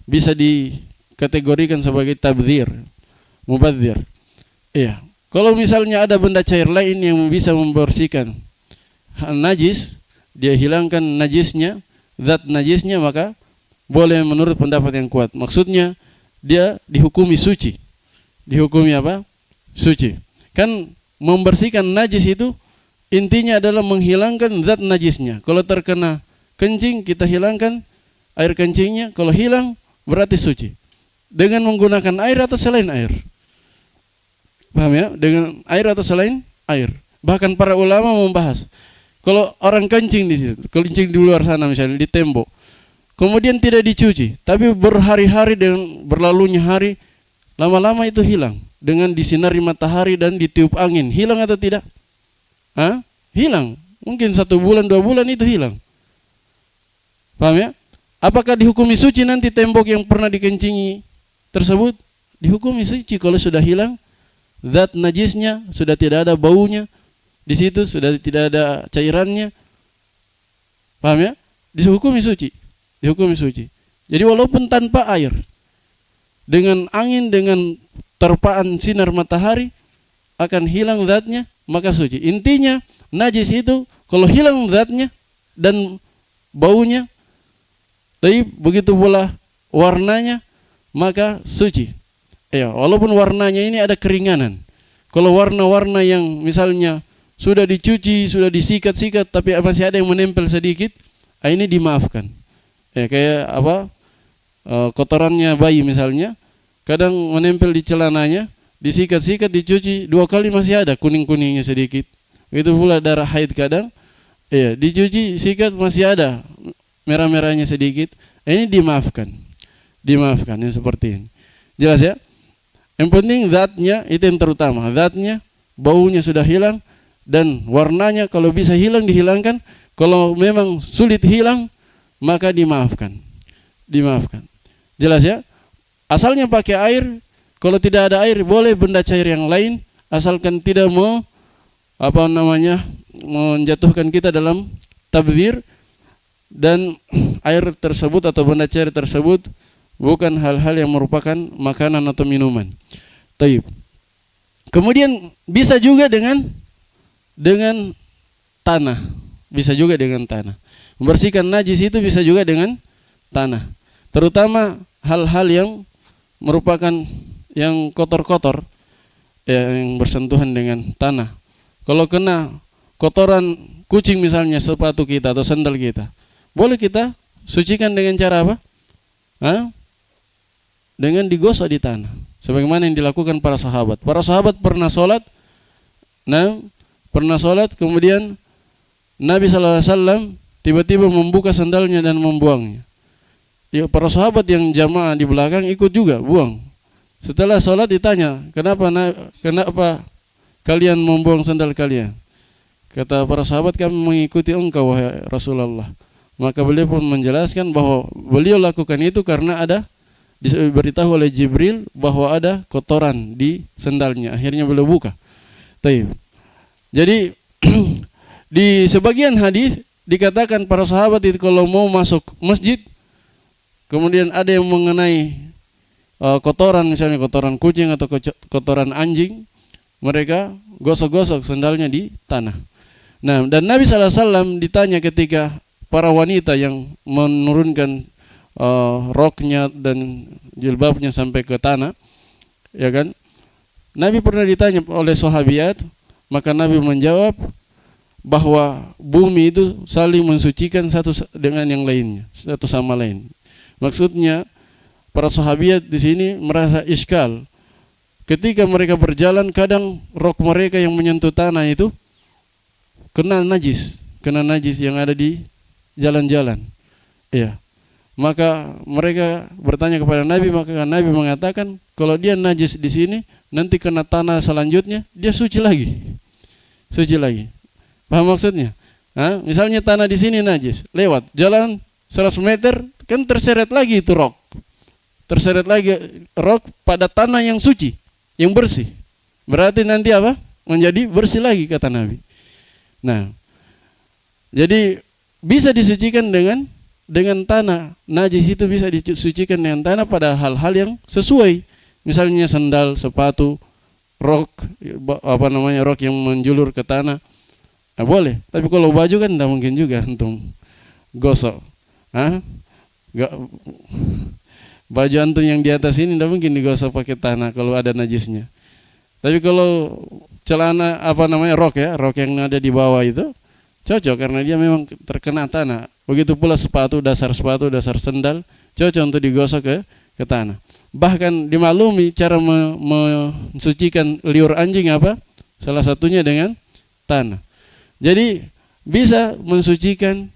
bisa dikategorikan sebagai tabdzir, mubadzir. Iya. Kalau misalnya ada benda cair lain yang bisa membersihkan najis, dia hilangkan najisnya, zat najisnya, maka boleh menurut pendapat yang kuat. Maksudnya dia dihukumi suci. Dihukumi apa? Suci. Kan membersihkan najis itu intinya adalah menghilangkan zat najisnya. Kalau terkena kencing, kita hilangkan air kencingnya. Kalau hilang berarti suci. Dengan menggunakan air atau selain air. Paham ya? Dengan air atau selain air. Bahkan para ulama membahas, kalau orang kencing di situ, kencing di luar sana misalnya di tembok, kemudian tidak dicuci, tapi berhari-hari dengan berlalunya hari, lama-lama itu hilang dengan disinari matahari dan ditiup angin. Hilang atau tidak? Hilang. Mungkin 1 bulan 2 bulan itu hilang. Paham ya? Apakah dihukumi suci nanti tembok yang pernah dikencingi tersebut? Dihukumi suci kalau sudah hilang zat najisnya, sudah tidak ada baunya di situ, sudah tidak ada cairannya. Paham ya? Dihukumi suci. Dihukumi suci. Jadi walaupun tanpa air, dengan angin, dengan terpaan sinar matahari akan hilang zatnya, maka suci. Intinya najis itu kalau hilang zatnya dan baunya, tapi begitu pula warnanya, maka suci. Ya, walaupun warnanya ini ada keringanan. Kalau warna-warna yang misalnya sudah dicuci, sudah disikat-sikat, tapi masih ada yang menempel sedikit, ini dimaafkan. Ya, kayak apa? Kotorannya bayi misalnya, kadang menempel di celananya, disikat-sikat, dicuci 2 kali masih ada kuning-kuningnya sedikit. Itu pula darah haid kadang, ya, dicuci, sikat masih ada merah-merahnya sedikit. Ini dimaafkan. Dimaafkan yang seperti ini. Jelas ya? Yang penting zatnya itu yang terutama. Zatnya, baunya sudah hilang dan warnanya kalau bisa hilang dihilangkan. Kalau memang sulit hilang maka dimaafkan. Dimaafkan. Jelas ya? Asalnya pakai air. Kalau tidak ada air boleh benda cair yang lain asalkan tidak menjatuhkan kita dalam tabdzir, dan air tersebut atau benda cair tersebut bukan hal-hal yang merupakan makanan atau minuman. Taib. Kemudian bisa juga dengan tanah. Bisa juga dengan tanah. Membersihkan najis itu bisa juga dengan tanah. Terutama hal-hal yang merupakan yang kotor-kotor, ya, yang bersentuhan dengan tanah. Kalau kena kotoran kucing misalnya sepatu kita atau sandal kita, boleh kita sucikan dengan cara apa? Dengan digosok di tanah, sebagaimana yang dilakukan para sahabat. Para sahabat pernah sholat, kemudian Nabi SAW tiba-tiba membuka sandalnya dan membuangnya. Ya, para sahabat yang jamaah di belakang ikut juga buang. Setelah sholat ditanya, kenapa kalian membuang sandal kalian? Kata para sahabat, kami mengikuti engkau wahai Rasulullah. Maka beliau pun menjelaskan bahwa beliau lakukan itu karena ada diberitahu oleh Jibril bahwa ada kotoran di sandalnya. Akhirnya beliau buka. Jadi di sebagian hadis dikatakan para sahabat itu kalau mau masuk masjid, kemudian ada yang mengenai kotoran, misalnya kotoran kucing atau kotoran anjing, mereka gosok-gosok sandalnya di tanah. Nah, dan Nabi SAW ditanya ketika para wanita yang menurunkan roknya dan jilbabnya sampai ke tanah, ya kan? Nabi pernah ditanya oleh sahabiat, maka Nabi menjawab bahwa bumi itu saling mensucikan satu dengan yang lainnya, satu sama lain. Maksudnya para sahabiat di sini merasa iskal. Ketika mereka berjalan, kadang rok mereka yang menyentuh tanah itu kena najis yang ada di jalan-jalan. Iya. Maka mereka bertanya kepada Nabi, maka Nabi mengatakan kalau dia najis di sini, nanti kena tanah selanjutnya dia suci lagi. Paham maksudnya? Misalnya tanah di sini najis, lewat jalan 100 meter kan terseret lagi itu rok. Terseret lagi rok pada tanah yang suci, yang bersih. Berarti nanti apa? Menjadi bersih lagi kata Nabi. Nah, jadi bisa disucikan dengan tanah. Najis itu bisa disucikan dengan tanah pada hal-hal yang sesuai. Misalnya sandal, sepatu, rok, rok yang menjulur ke tanah. Nah, boleh, tapi kalau baju kan tidak mungkin juga antum gosok. Baju antum yang di atas ini tidak mungkin digosok pakai tanah kalau ada najisnya. Tapi kalau celana rok yang ada di bawah itu cocok karena dia memang terkena tanah. Begitu pula sepatu, dasar sandal cocok untuk digosok ke tanah. Bahkan dimaklumi cara mensucikan liur anjing apa? Salah satunya dengan tanah. Jadi bisa mensucikan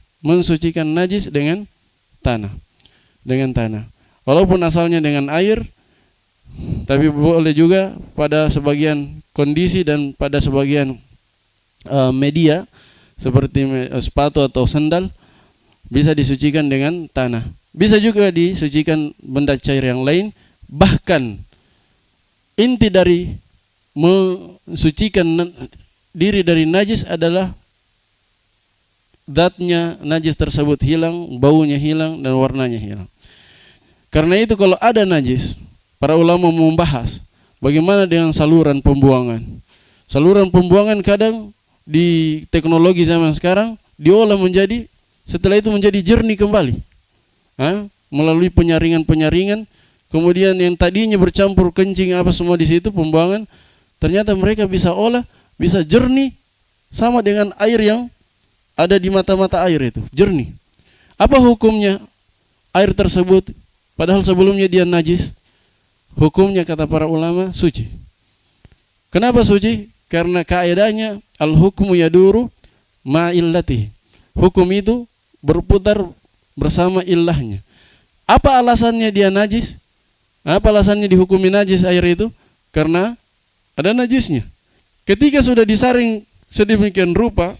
najis dengan tanah. Walaupun asalnya dengan air, tapi boleh juga pada sebagian kondisi dan pada sebagian media seperti sepatu atau sandal bisa disucikan dengan tanah. Bisa juga disucikan benda cair yang lain. Bahkan inti dari mensucikan diri dari najis adalah zatnya najis tersebut hilang, baunya hilang dan warnanya hilang. Karena itu kalau ada najis, para ulama membahas bagaimana dengan saluran pembuangan. Saluran pembuangan kadang di teknologi zaman sekarang diolah setelah itu menjadi jernih kembali. Melalui penyaringan, kemudian yang tadinya bercampur kencing apa semua di situ pembuangan, ternyata mereka bisa olah, bisa jernih sama dengan air yang ada di mata-mata air itu, jernih. Apa hukumnya air tersebut? Padahal sebelumnya dia najis. Hukumnya kata para ulama suci. Kenapa suci? Karena kaidahnya al-hukmu yaduru ma'illati. Hukum itu berputar bersama illahnya. Apa alasannya dia najis? Apa alasannya dihukumi najis air itu? Karena ada najisnya. Ketika sudah disaring sedemikian rupa,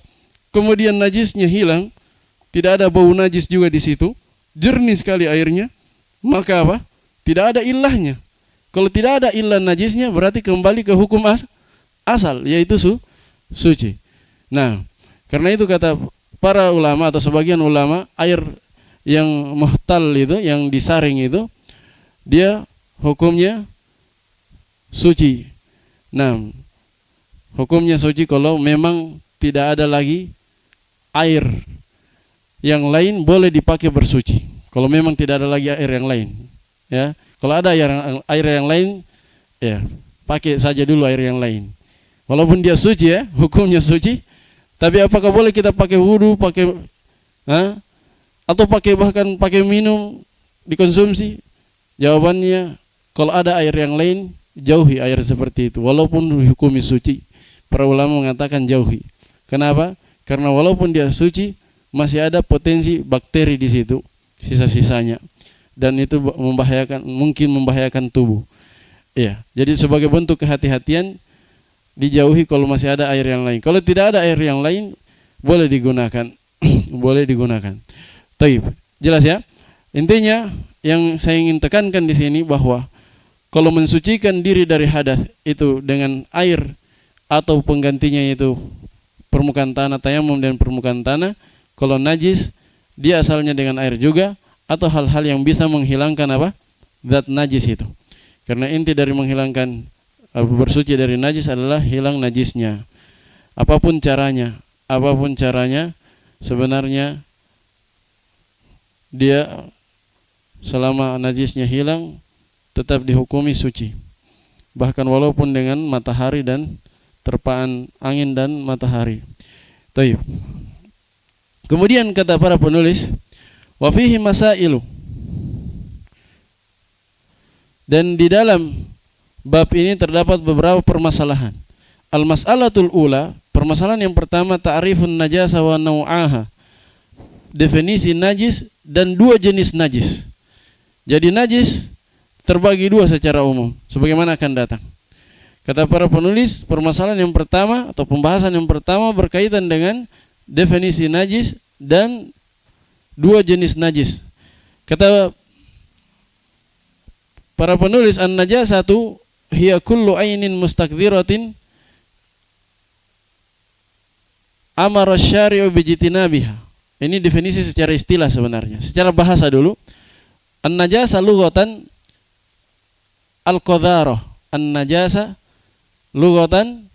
kemudian najisnya hilang, tidak ada bau najis juga di situ, jernih sekali airnya, maka apa? Tidak ada illahnya. Kalau tidak ada illah najisnya, berarti kembali ke hukum asal, yaitu suci. Nah, karena itu kata para ulama atau sebagian ulama, air yang muhtal itu, yang disaring itu, dia hukumnya suci. Nah, hukumnya suci kalau memang tidak ada lagi air yang lain boleh dipakai bersuci. Kalau memang tidak ada lagi air yang lain, ya. Kalau ada air yang lain, ya pakai saja dulu air yang lain. Walaupun dia suci ya, hukumnya suci. Tapi apakah boleh kita pakai wudu, atau bahkan pakai minum dikonsumsi? Jawabannya, kalau ada air yang lain, jauhi air seperti itu. Walaupun hukumi suci, para ulama mengatakan jauhi. Kenapa? Karena walaupun dia suci, masih ada potensi bakteri di situ, sisa-sisanya, dan itu mungkin membahayakan tubuh. Iya. Jadi sebagai bentuk kehati-hatian, dijauhi kalau masih ada air yang lain. Kalau tidak ada air yang lain, boleh digunakan. Boleh digunakan. Taib. Jelas ya? Intinya yang saya ingin tekankan di sini bahwa kalau mensucikan diri dari hadas itu dengan air atau penggantinya itu permukaan tanah, tayamum dan permukaan tanah. Kalau najis dia asalnya dengan air juga atau hal-hal yang bisa menghilangkan apa? Zat najis itu. Karena inti dari menghilangkan bersuci dari najis adalah hilang najisnya. Apapun caranya sebenarnya dia selama najisnya hilang tetap dihukumi suci. Bahkan walaupun dengan matahari dan terpaan angin dan matahari. Taib. Kemudian kata para penulis, wa fihi masailu. Dan di dalam bab ini terdapat beberapa permasalahan. Al-mas'alatul ula, permasalahan yang pertama ta'rifun najasa wa nau'aha. Definisi najis dan dua jenis najis. Jadi najis terbagi dua secara umum, sebagaimana akan datang. Kata para penulis, permasalahan yang pertama atau pembahasan yang pertama berkaitan dengan definisi najis dan dua jenis najis. Kata para penulis, an-najasatu hiya kullu ainin mustakdziratin amara syari'u bijtinabiha. Ini definisi secara istilah sebenarnya. Secara bahasa dulu, an-najasa lughatan al-qadharah. An-najasa lughatan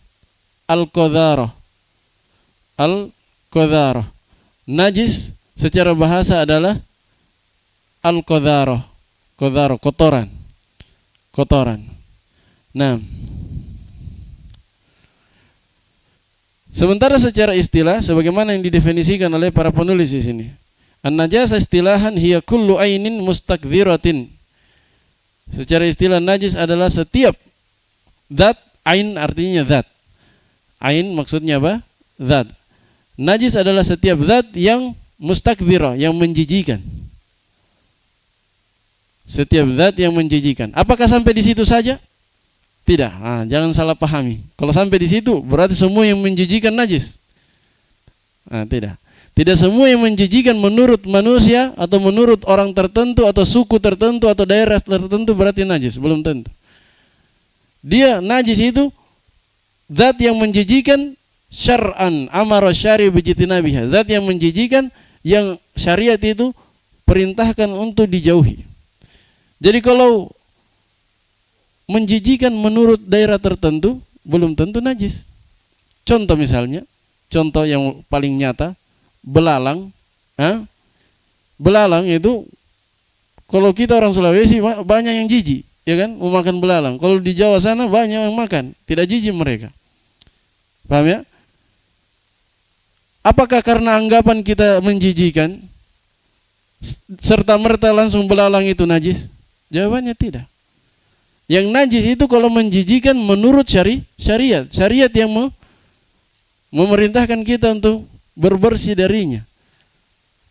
al-qadharah. Al-qadharah. Najis secara bahasa adalah al-qadharah. Qadharah, kotoran. Kotoran. Nah, sementara secara istilah sebagaimana yang didefinisikan oleh para penulis di sini. An-najasa istilahan hiya kullu ainin mustakdziratin. Secara istilah najis adalah setiap zat, ain artinya zat. Ain maksudnya apa? Zat. Najis adalah setiap zat yang mustakdzirah, yang menjijikan. Setiap zat yang menjijikan. Apakah sampai di situ saja? Tidak. Jangan salah pahami. Kalau sampai di situ berarti semua yang menjijikan najis. Tidak. Tidak semua yang menjijikan menurut manusia atau menurut orang tertentu atau suku tertentu atau daerah tertentu berarti najis. Belum tentu. Dia najis itu zat yang menjijikan syar'an amara syari' bijtinabiha. Zat yang menjijikan yang syariat itu perintahkan untuk dijauhi. Jadi kalau menjijikan menurut daerah tertentu belum tentu najis. Contoh misalnya, contoh yang paling nyata, belalang. Belalang itu kalau kita orang Sulawesi banyak yang jijik, ya kan, memakan belalang. Kalau di Jawa sana banyak yang makan, tidak jijik mereka. Paham ya? Apakah karena anggapan kita menjijikan serta merta langsung belalang itu najis? Jawabannya tidak. Yang najis itu kalau menjijikan menurut syariat. Syariat yang memerintahkan kita untuk berbersih darinya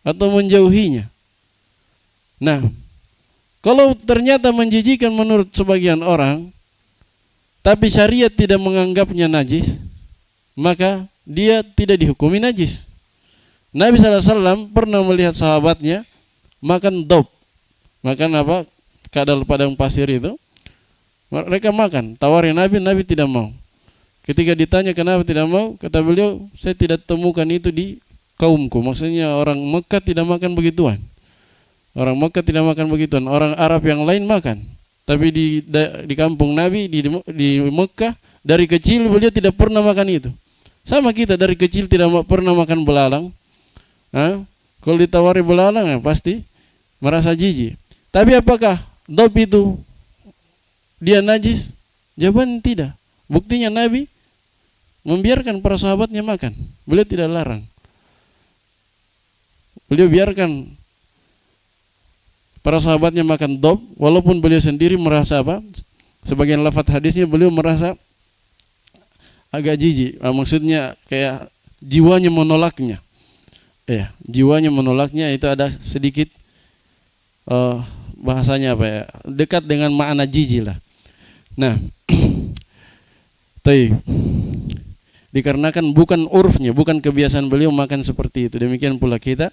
atau menjauhinya. Nah, kalau ternyata menjijikan menurut sebagian orang, tapi syariat tidak menganggapnya najis, maka dia tidak dihukumi najis. Nabi SAW pernah melihat sahabatnya makan dob. Makan apa? Kadal padang pasir itu. Mereka makan, tawarin Nabi, Nabi tidak mau. Ketika ditanya kenapa tidak mau, kata beliau, saya tidak temukan itu di kaumku. Maksudnya orang Mekah tidak makan begituan. Orang Mekah tidak makan begituan. Orang Arab yang lain makan. Tapi di kampung Nabi, di Mekah, dari kecil beliau tidak pernah makan itu. Sama kita dari kecil tidak pernah makan belalang. Kalau ditawari belalang ya pasti merasa jijik. Tapi apakah dob itu dia najis? Jawaban tidak. Buktinya Nabi membiarkan para sahabatnya makan. Beliau tidak larang. Beliau biarkan para sahabatnya makan dob, walaupun beliau sendiri merasa apa? Sebagian lafaz hadisnya beliau merasa agak jijik. Maksudnya kayak jiwanya menolaknya. Jiwanya menolaknya itu ada sedikit bahasanya apa ya? Dekat dengan makna jijik lah. Nah, Taib. Dikarenakan bukan urfnya, bukan kebiasaan beliau makan seperti itu. Demikian pula kita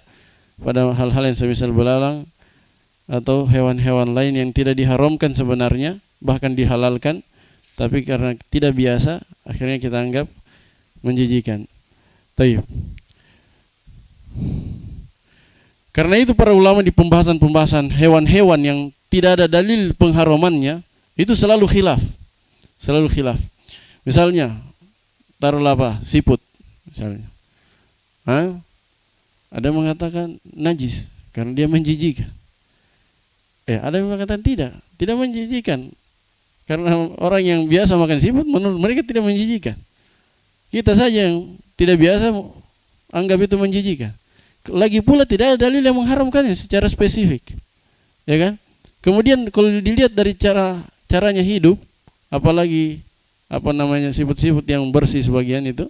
pada hal-hal yang semisal belalang atau hewan-hewan lain yang tidak diharamkan sebenarnya, bahkan dihalalkan, tapi karena tidak biasa akhirnya kita anggap menjijikan. Taib. Karena itu para ulama di pembahasan-pembahasan hewan-hewan yang tidak ada dalil pengharamannya itu selalu khilaf. Selalu khilaf. Misalnya taruhlah apa? Siput misalnya. Ada yang mengatakan najis karena dia menjijikan. Ada yang mengatakan tidak menjijikan. Karena orang yang biasa makan siput menurut mereka tidak menjijikan. Kita saja yang tidak biasa anggap itu menjijikan. Lagi pula tidak ada dalil yang mengharamkannya secara spesifik. Ya kan? Kemudian kalau dilihat dari caranya hidup, apalagi siput-siput yang bersih sebagian itu,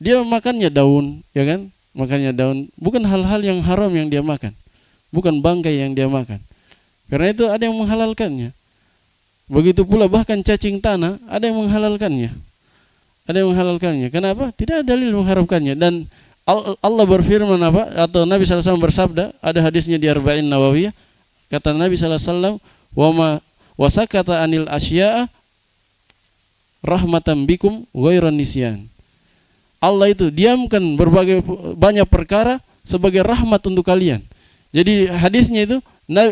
dia makannya daun, ya kan? Makannya daun, bukan hal-hal yang haram yang dia makan. Bukan bangkai yang dia makan. Karena itu ada yang menghalalkannya. Begitu pula bahkan cacing tanah ada yang menghalalkannya. Ada yang menghalalkannya. Kenapa? Tidak ada dalil mengharamkannya. Dan Allah berfirman apa? Atau Nabi SAW bersabda, ada hadisnya di Arba'in Nawawiyah. Kata Nabi SAW, wa sakata anil asya'a rahmatan bikum ghairan nisyan. Allah itu diamkan banyak perkara sebagai rahmat untuk kalian. Jadi hadisnya itu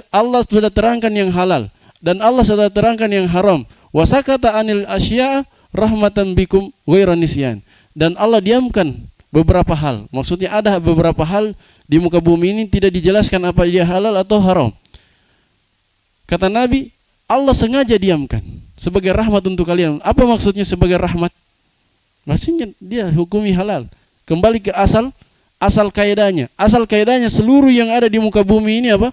Allah sudah terangkan yang halal dan Allah sudah terangkan yang haram. Wa sakata anil asya'a rahmatan bikum ghairan nisyan. Dan Allah diamkan beberapa hal. Maksudnya ada beberapa hal di muka bumi ini tidak dijelaskan apa dia halal atau haram. Kata Nabi, Allah sengaja diamkan sebagai rahmat untuk kalian. Apa maksudnya sebagai rahmat? Maksudnya dia hukumi halal. Kembali ke asal kaidahnya. Asal kaidahnya seluruh yang ada di muka bumi ini apa?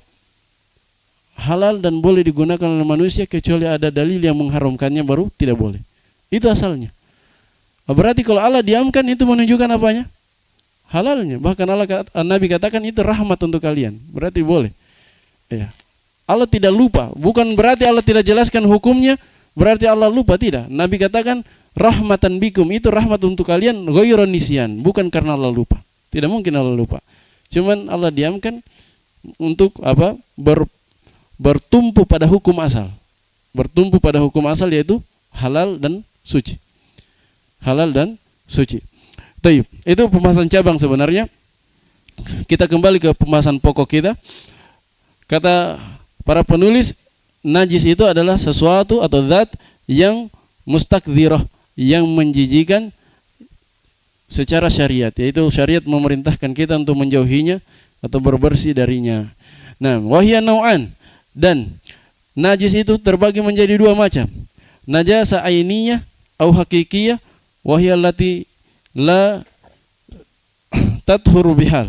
Halal dan boleh digunakan oleh manusia kecuali ada dalil yang mengharamkannya baru tidak boleh. Itu asalnya. Berarti kalau Allah diamkan itu menunjukkan apanya? Halalnya. Bahkan Nabi katakan itu rahmat untuk kalian. Berarti boleh. Ya. Allah tidak lupa. Bukan berarti Allah tidak jelaskan hukumnya, berarti Allah lupa, tidak. Nabi katakan rahmatan bikum, itu rahmat untuk kalian ghairan nisyan, bukan karena Allah lupa. Tidak mungkin Allah lupa. Cuman Allah diamkan untuk apa? Bertumpu pada hukum asal. Bertumpu pada hukum asal yaitu halal dan suci. Halal dan suci. Taib. Itu pembahasan cabang sebenarnya. Kita kembali ke pembahasan pokok kita. Kata para penulis, najis itu adalah sesuatu atau zat yang mustakdzirah, yang menjijikan secara syariat, yaitu syariat memerintahkan kita untuk menjauhinya atau berbersih darinya. Nah, wahya nau'an, dan najis itu terbagi menjadi dua macam. Najasa ainiyah au hakikiyah, wahya allati la tathuru bihal.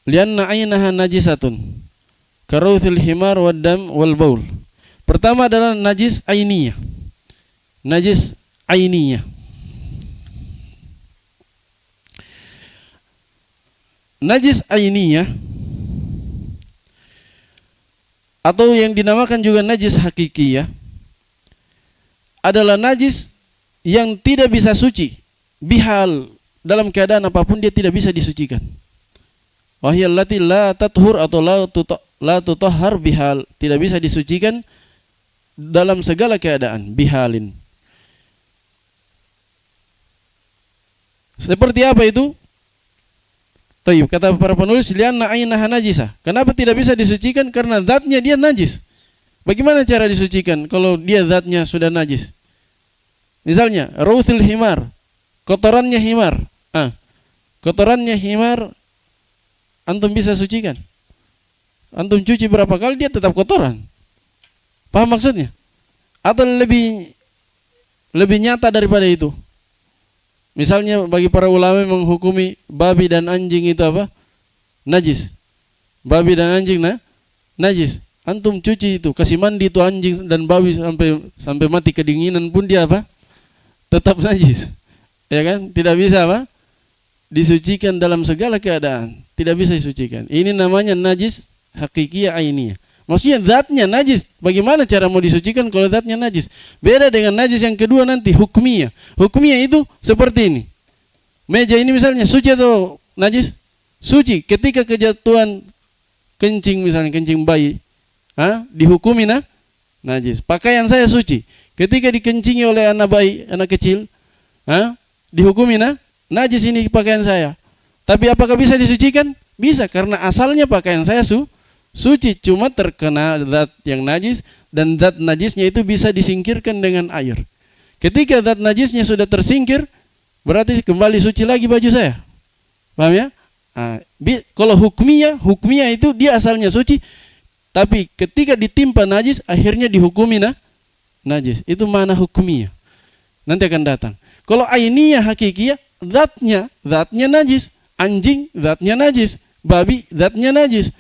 Lianna ainaha najisatun karuthil himar wad dam wal baul. Pertama adalah najis ainiyah. Najis ainiyah. Najis ainiyah atau yang dinamakan juga najis hakikiyah adalah najis yang tidak bisa suci bihal, dalam keadaan apapun dia tidak bisa disucikan. Wahyallati la tathur atau la tutahhar bihal, tidak bisa disucikan dalam segala keadaan, bihalin. Seperti apa itu? Tayyib, kata para penulis, lianna ainaha najisah. Kenapa tidak bisa disucikan? Karena zatnya dia najis. Bagaimana cara disucikan kalau dia zatnya sudah najis? Misalnya, rauthil himar, kotorannya himar. Kotorannya himar antum bisa sucikan. Antum cuci berapa kali dia tetap kotoran. Paham maksudnya? Atau lebih nyata daripada itu. Misalnya bagi para ulama menghukumi babi dan anjing itu apa? Najis. Babi dan anjing najis. Antum cuci itu, kasih mandi itu anjing dan babi sampai mati kedinginan pun dia apa? Tetap najis. Ya kan? Tidak bisa apa? Disucikan dalam segala keadaan. Tidak bisa disucikan. Ini namanya najis hakikiyah ainiyah. Maksudnya zatnya najis. Bagaimana cara mau disucikan kalau zatnya najis? Beda dengan najis yang kedua nanti, hukmiyah. Hukmiyah itu seperti ini. Meja ini misalnya suci atau najis? Suci. Ketika kejatuhan kencing misalnya, kencing bayi, dihukumi najis. Pakaian saya suci. Ketika dikencingi oleh anak bayi, anak kecil, dihukumi najis ini pakaian saya. Tapi apakah bisa disucikan? Bisa, karena asalnya pakaian saya suci, cuma terkena zat yang najis, dan zat najisnya itu bisa disingkirkan dengan air. Ketika zat najisnya sudah tersingkir, berarti kembali suci lagi baju saya. Paham ya? Kalau hukmiyah itu dia asalnya suci, tapi ketika ditimpa najis akhirnya dihukumi najis. Itu mana hukmiyah. Nanti akan datang. Kalau ainiyah hakikiyah, zatnya najis. Anjing zatnya najis, babi zatnya najis.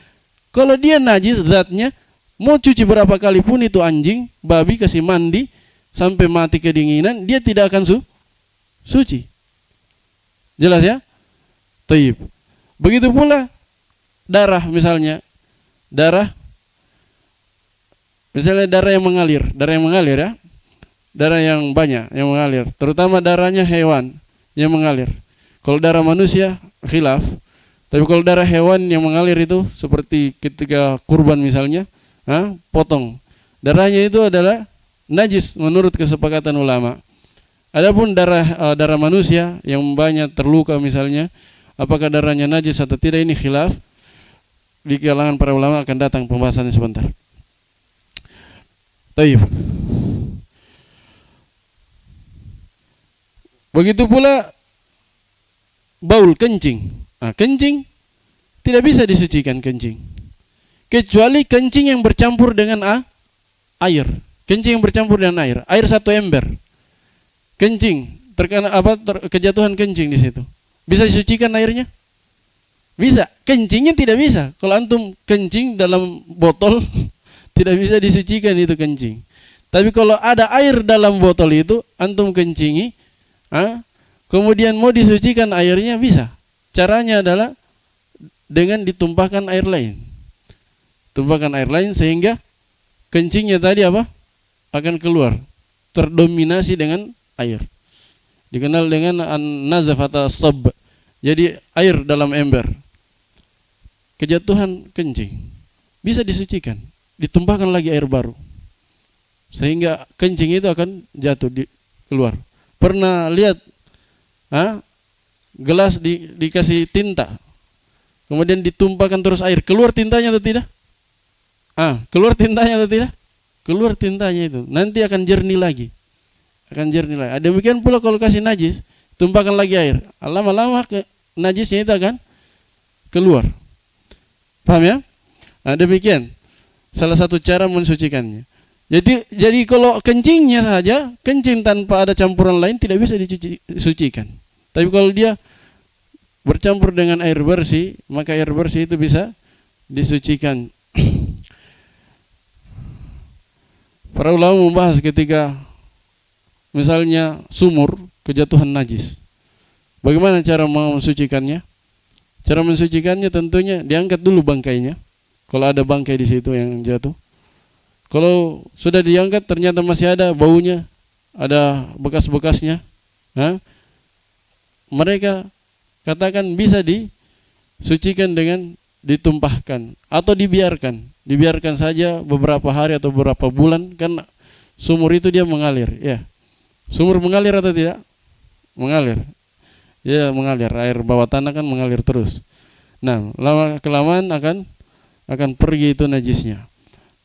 Kalau dia najis zatnya, mau cuci berapa kali pun itu anjing, babi kasih mandi sampai mati kedinginan, dia tidak akan suci. Jelas ya? Taib. Begitu pula darah misalnya. Darah yang mengalir ya. Darah yang banyak yang mengalir, terutama darahnya hewan yang mengalir. Kalau darah manusia khilaf, tapi kalau darah hewan yang mengalir itu seperti ketika kurban misalnya, potong. Darahnya itu adalah najis menurut kesepakatan ulama. Adapun darah manusia yang banyak terluka misalnya, apakah darahnya najis atau tidak, ini khilaf di kalangan para ulama, akan datang pembahasannya sebentar. Taib. Begitu pula baul, kencing. Kencing tidak bisa disucikan kencing, kecuali kencing yang bercampur dengan air. Kencing yang bercampur dengan air satu ember. Kencing terkena kejatuhan kencing di situ. Bisa disucikan airnya? Bisa. Kencingnya tidak bisa. Kalau antum kencing dalam botol tidak bisa disucikan itu kencing. Tapi kalau ada air dalam botol itu antum kencingi, kemudian mau disucikan airnya bisa. Caranya adalah dengan ditumpahkan air lain. Tumpahkan air lain sehingga kencingnya tadi akan keluar, terdominasi dengan air. Dikenal dengan an-nazaf atau sab. Jadi air dalam ember. Kejatuhan kencing bisa disucikan, ditumpahkan lagi air baru. Sehingga kencing itu akan jatuh keluar. Pernah lihat gelas dikasih tinta, kemudian ditumpahkan terus air, keluar tintanya atau tidak? Keluar tintanya atau tidak? Keluar tintanya itu, nanti akan jernih lagi. Demikian pula kalau kasih najis, tumpahkan lagi air, lama-lama najisnya itu akan keluar. Paham ya? Demikian salah satu cara mensucikannya. Jadi kalau kencingnya saja, kencing tanpa ada campuran lain tidak bisa disucikan. Tapi kalau dia bercampur dengan air bersih, maka air bersih itu bisa disucikan. Para ulama membahas ketika misalnya sumur kejatuhan najis, bagaimana cara mensucikannya? Cara mensucikannya tentunya diangkat dulu bangkainya. Kalau ada bangkai di situ yang jatuh, kalau sudah diangkat ternyata masih ada baunya, ada bekas-bekasnya, mereka katakan bisa disucikan dengan ditumpahkan atau dibiarkan saja beberapa hari atau beberapa bulan, karena sumur itu dia mengalir. Ya, sumur mengalir atau tidak? Mengalir. Ya, mengalir. Air bawah tanah kan mengalir terus. Nah, lama kelamaan akan pergi itu najisnya.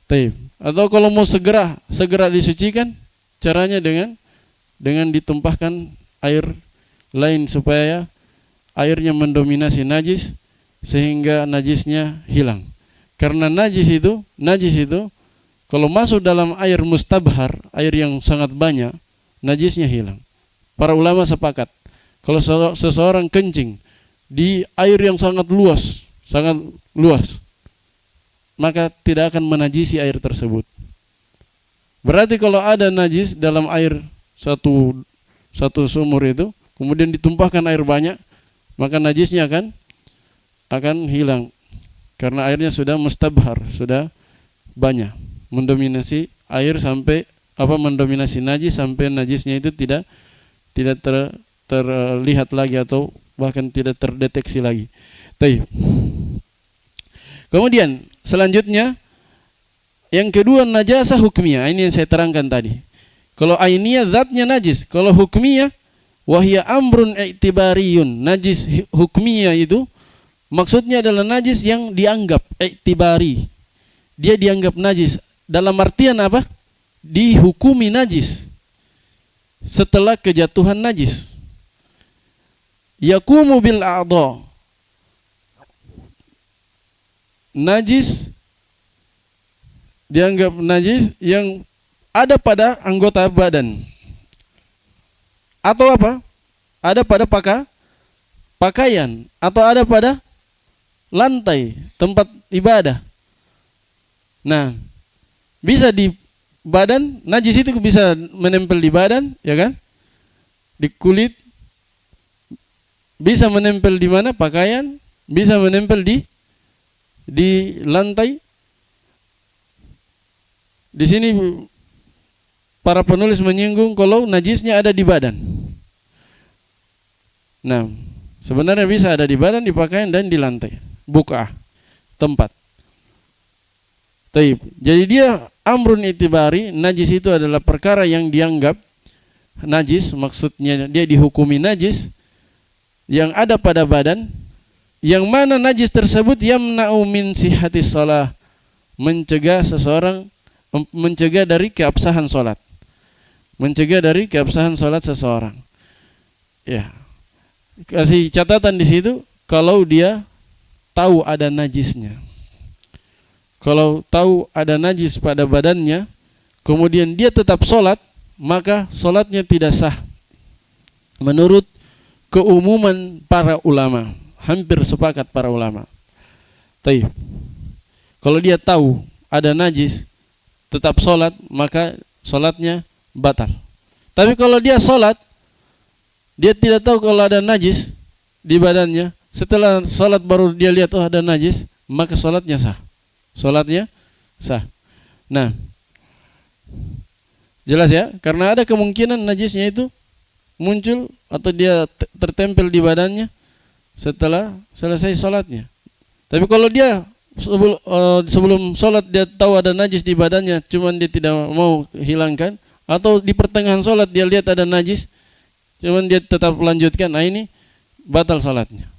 Taib. Atau kalau mau segera disucikan, caranya dengan ditumpahkan air lain supaya airnya mendominasi najis sehingga najisnya hilang. Karena najis itu kalau masuk dalam air mustabhar, air yang sangat banyak, najisnya hilang. Para ulama sepakat kalau seseorang kencing di air yang sangat luas, maka tidak akan menajisi air tersebut. Berarti kalau ada najis dalam air satu sumur itu, kemudian ditumpahkan air banyak, maka najisnya akan hilang, karena airnya sudah mustabhar, sudah banyak, mendominasi air sampai mendominasi najis sampai najisnya itu tidak terlihat lagi atau bahkan tidak terdeteksi lagi. Baik. Kemudian selanjutnya yang kedua najasah hukmiyah. Ini yang saya terangkan tadi. Kalau ainiyah zatnya najis, kalau hukmiyah wahya amrun i'tibariyun. Najis hukmiyah itu maksudnya adalah najis yang dianggap i'tibari. Dia dianggap najis dalam artian apa? Dihukumi najis setelah kejatuhan najis. Yaqumu bil a'dha. Najis dianggap najis yang ada pada anggota badan. Atau apa? Ada pada pakaian atau ada pada lantai tempat ibadah. Nah, bisa di badan, najis itu bisa menempel di badan, ya kan? Di kulit, bisa menempel di mana? Pakaian, bisa menempel di lantai. Di sini para penulis menyinggung kalau najisnya ada di badan. Nah, sebenarnya bisa ada di badan, di pakaian dan di lantai. Buk'ah, tempat. Taib. Jadi dia amrun itibari, najis itu adalah perkara yang dianggap najis, maksudnya dia dihukumi najis yang ada pada badan, yang mana najis tersebut yamna'u min sihhatis shalah, mencegah seseorang, mencegah dari keabsahan salat. Mencegah dari keabsahan salat seseorang. Ya. Kasih catatan di situ kalau dia tahu ada najisnya. Kalau tahu ada najis pada badannya, kemudian dia tetap sholat, maka sholatnya tidak sah. Menurut keumuman para ulama, hampir sepakat para ulama. Taib. Kalau dia tahu ada najis, tetap sholat, maka sholatnya batal. Tapi kalau dia sholat, dia tidak tahu kalau ada najis di badannya, setelah sholat baru dia lihat ada najis, maka sholatnya sah. Sholatnya sah. Nah, jelas ya, karena ada kemungkinan najisnya itu muncul atau dia tertempel di badannya setelah selesai sholatnya. Tapi kalau dia sebelum sholat dia tahu ada najis di badannya, cuman dia tidak mau hilangkan, atau di pertengahan sholat dia lihat ada najis, cuman dia tetap lanjutkan, nah ini batal sholatnya.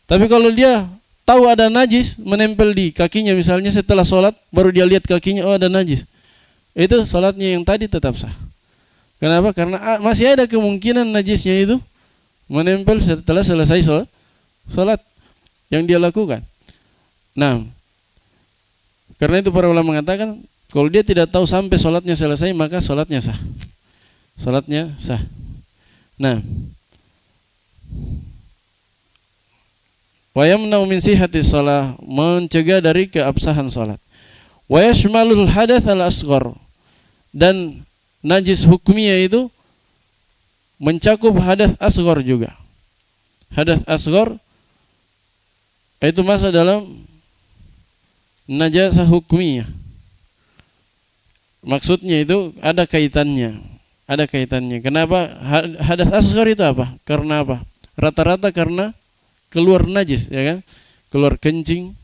Tapi kalau dia tahu ada najis menempel di kakinya misalnya setelah sholat, baru dia lihat kakinya, oh ada najis, itu sholatnya yang tadi tetap sah. Kenapa? Karena masih ada kemungkinan najisnya itu menempel setelah selesai sholat yang dia lakukan. Nah, karena itu para ulama mengatakan kalau dia tidak tahu sampai sholatnya selesai, maka sholatnya sah. Sholatnya sah. Nah, wa yamna'u min sihhatis shalah, mencegah dari keabsahan salat. Wa yashmalul hadath al-asghar, dan najis hukmiyah itu mencakup hadath asghar juga. Hadath asghar itu masuk dalam najasah hukmiyah. Maksudnya itu ada kaitannya. Ada kaitannya. Kenapa hadath asghar itu apa? Karena apa? Rata-rata karena keluar najis, ya kan? Keluar kencing,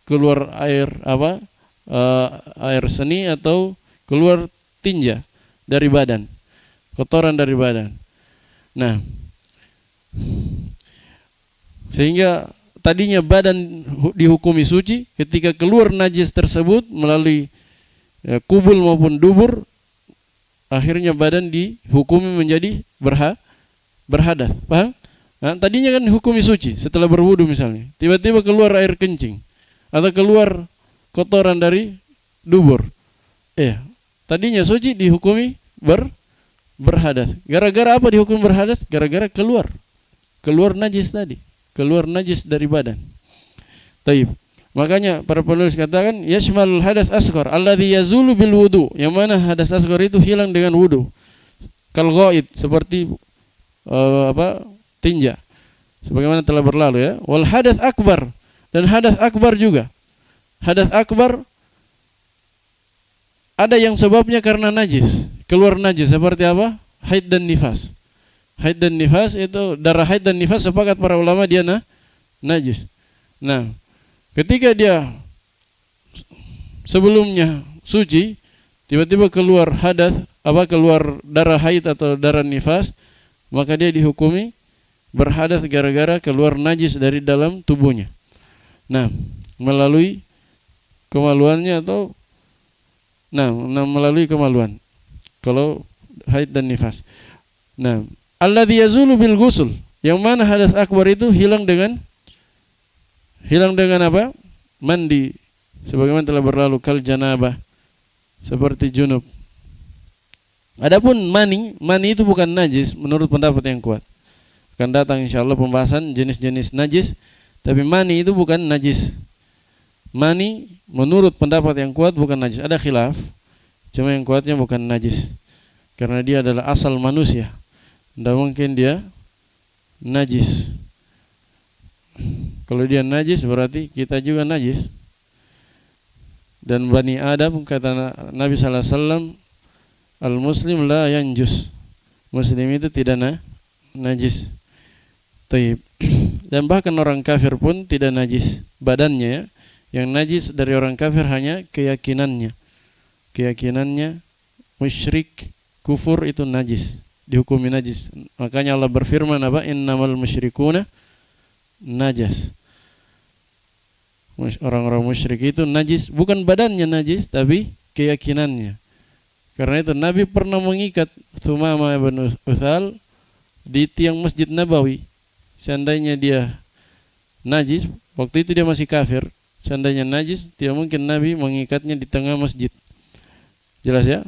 keluar air air seni atau keluar tinja dari badan, kotoran dari badan. Nah, sehingga tadinya badan dihukumi suci, ketika keluar najis tersebut melalui kubul maupun dubur, akhirnya badan dihukumi menjadi berhadas. Paham? Nah, tadinya kan hukumi suci setelah berwudu misalnya, tiba-tiba keluar air kencing atau keluar kotoran dari dubur. Tadinya suci dihukumi berhadas. Gara-gara apa dihukumi berhadas? Gara-gara keluar najis tadi, keluar najis dari badan. Taib. Makanya para penulis katakan yashmalul hadas asghar alladzi yazulu bil wudu, yang mana hadas asghar itu hilang dengan wudu. Kal ghaid, seperti tinja, sebagaimana telah berlalu ya. Wal hadath akbar, dan hadath akbar juga. Hadas akbar ada yang sebabnya karena najis, keluar najis seperti apa? Haid dan nifas. Haid dan nifas itu, darah haid dan nifas sepakat para ulama dia najis. Nah, ketika dia sebelumnya suci, tiba-tiba keluar hadas, keluar darah haid atau darah nifas, maka dia dihukumi berhadas gara-gara keluar najis dari dalam tubuhnya. Nah, melalui kemaluannya atau melalui kemaluan kalau haid dan nifas. Nah, alladzi yazulu bil ghusl, yang mana hadas akbar itu hilang dengan apa? Mandi, sebagaimana telah berlalu, kal janabah, seperti junub. Adapun mani itu bukan najis menurut pendapat yang kuat. Akan datang insyaallah pembahasan jenis-jenis najis, tapi mani itu bukan najis. Mani menurut pendapat yang kuat bukan najis. Ada khilaf, cuma yang kuatnya bukan najis, karena dia adalah asal manusia. Tidak mungkin dia najis. Kalau dia najis berarti kita juga najis. Dan Bani Adam, kata Nabi sallallahu alaihi wasallam, al-muslim la yanjus. Muslim itu tidak najis. Taib. Dan bahkan orang kafir pun tidak najis badannya, ya. Yang najis dari orang kafir hanya keyakinannya. Keyakinannya musyrik, kufur itu najis, dihukumi najis. Makanya Allah berfirman apa? Innamal musyrikuna najas. Orang-orang musyrik itu najis, bukan badannya najis, tapi keyakinannya. Karena itu Nabi pernah mengikat Thumamah bin Uthal di tiang Masjid Nabawi. Seandainya dia najis, waktu itu dia masih kafir. Seandainya najis, tidak mungkin Nabi mengikatnya di tengah masjid. Jelas ya?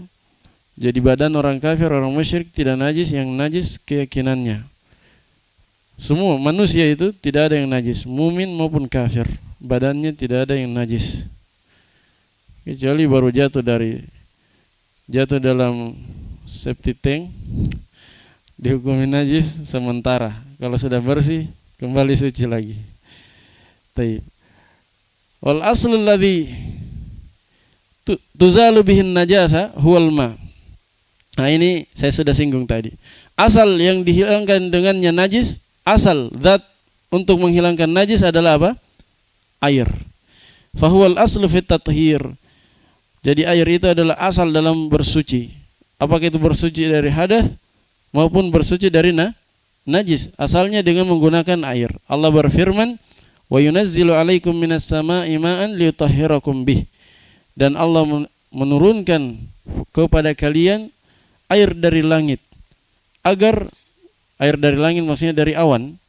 Jadi badan orang kafir, orang musyrik tidak najis, yang najis keyakinannya. Semua manusia itu tidak ada yang najis, mumin maupun kafir, badannya tidak ada yang najis. Kecuali baru jatuh dalam septic tank, dihukumi najis sementara. Kalau sudah bersih, kembali suci lagi. Taib. Wal aslul ladzi tuzalu bihin najasa huwal ma. Nah, ini saya sudah singgung tadi. Asal yang dihilangkan dengannya najis, asal zat untuk menghilangkan najis adalah apa? Air. Fahuwal aslu fit tathhir. Jadi air itu adalah asal dalam bersuci. Apakah itu bersuci dari hadas maupun bersuci dari najis, asalnya dengan menggunakan air. Allah berfirman, wa yunazzilu 'alaikum minas sama'i ma'an liyutahhirakum bih. Dan Allah menurunkan kepada kalian air dari langit, agar air dari langit maksudnya dari awan,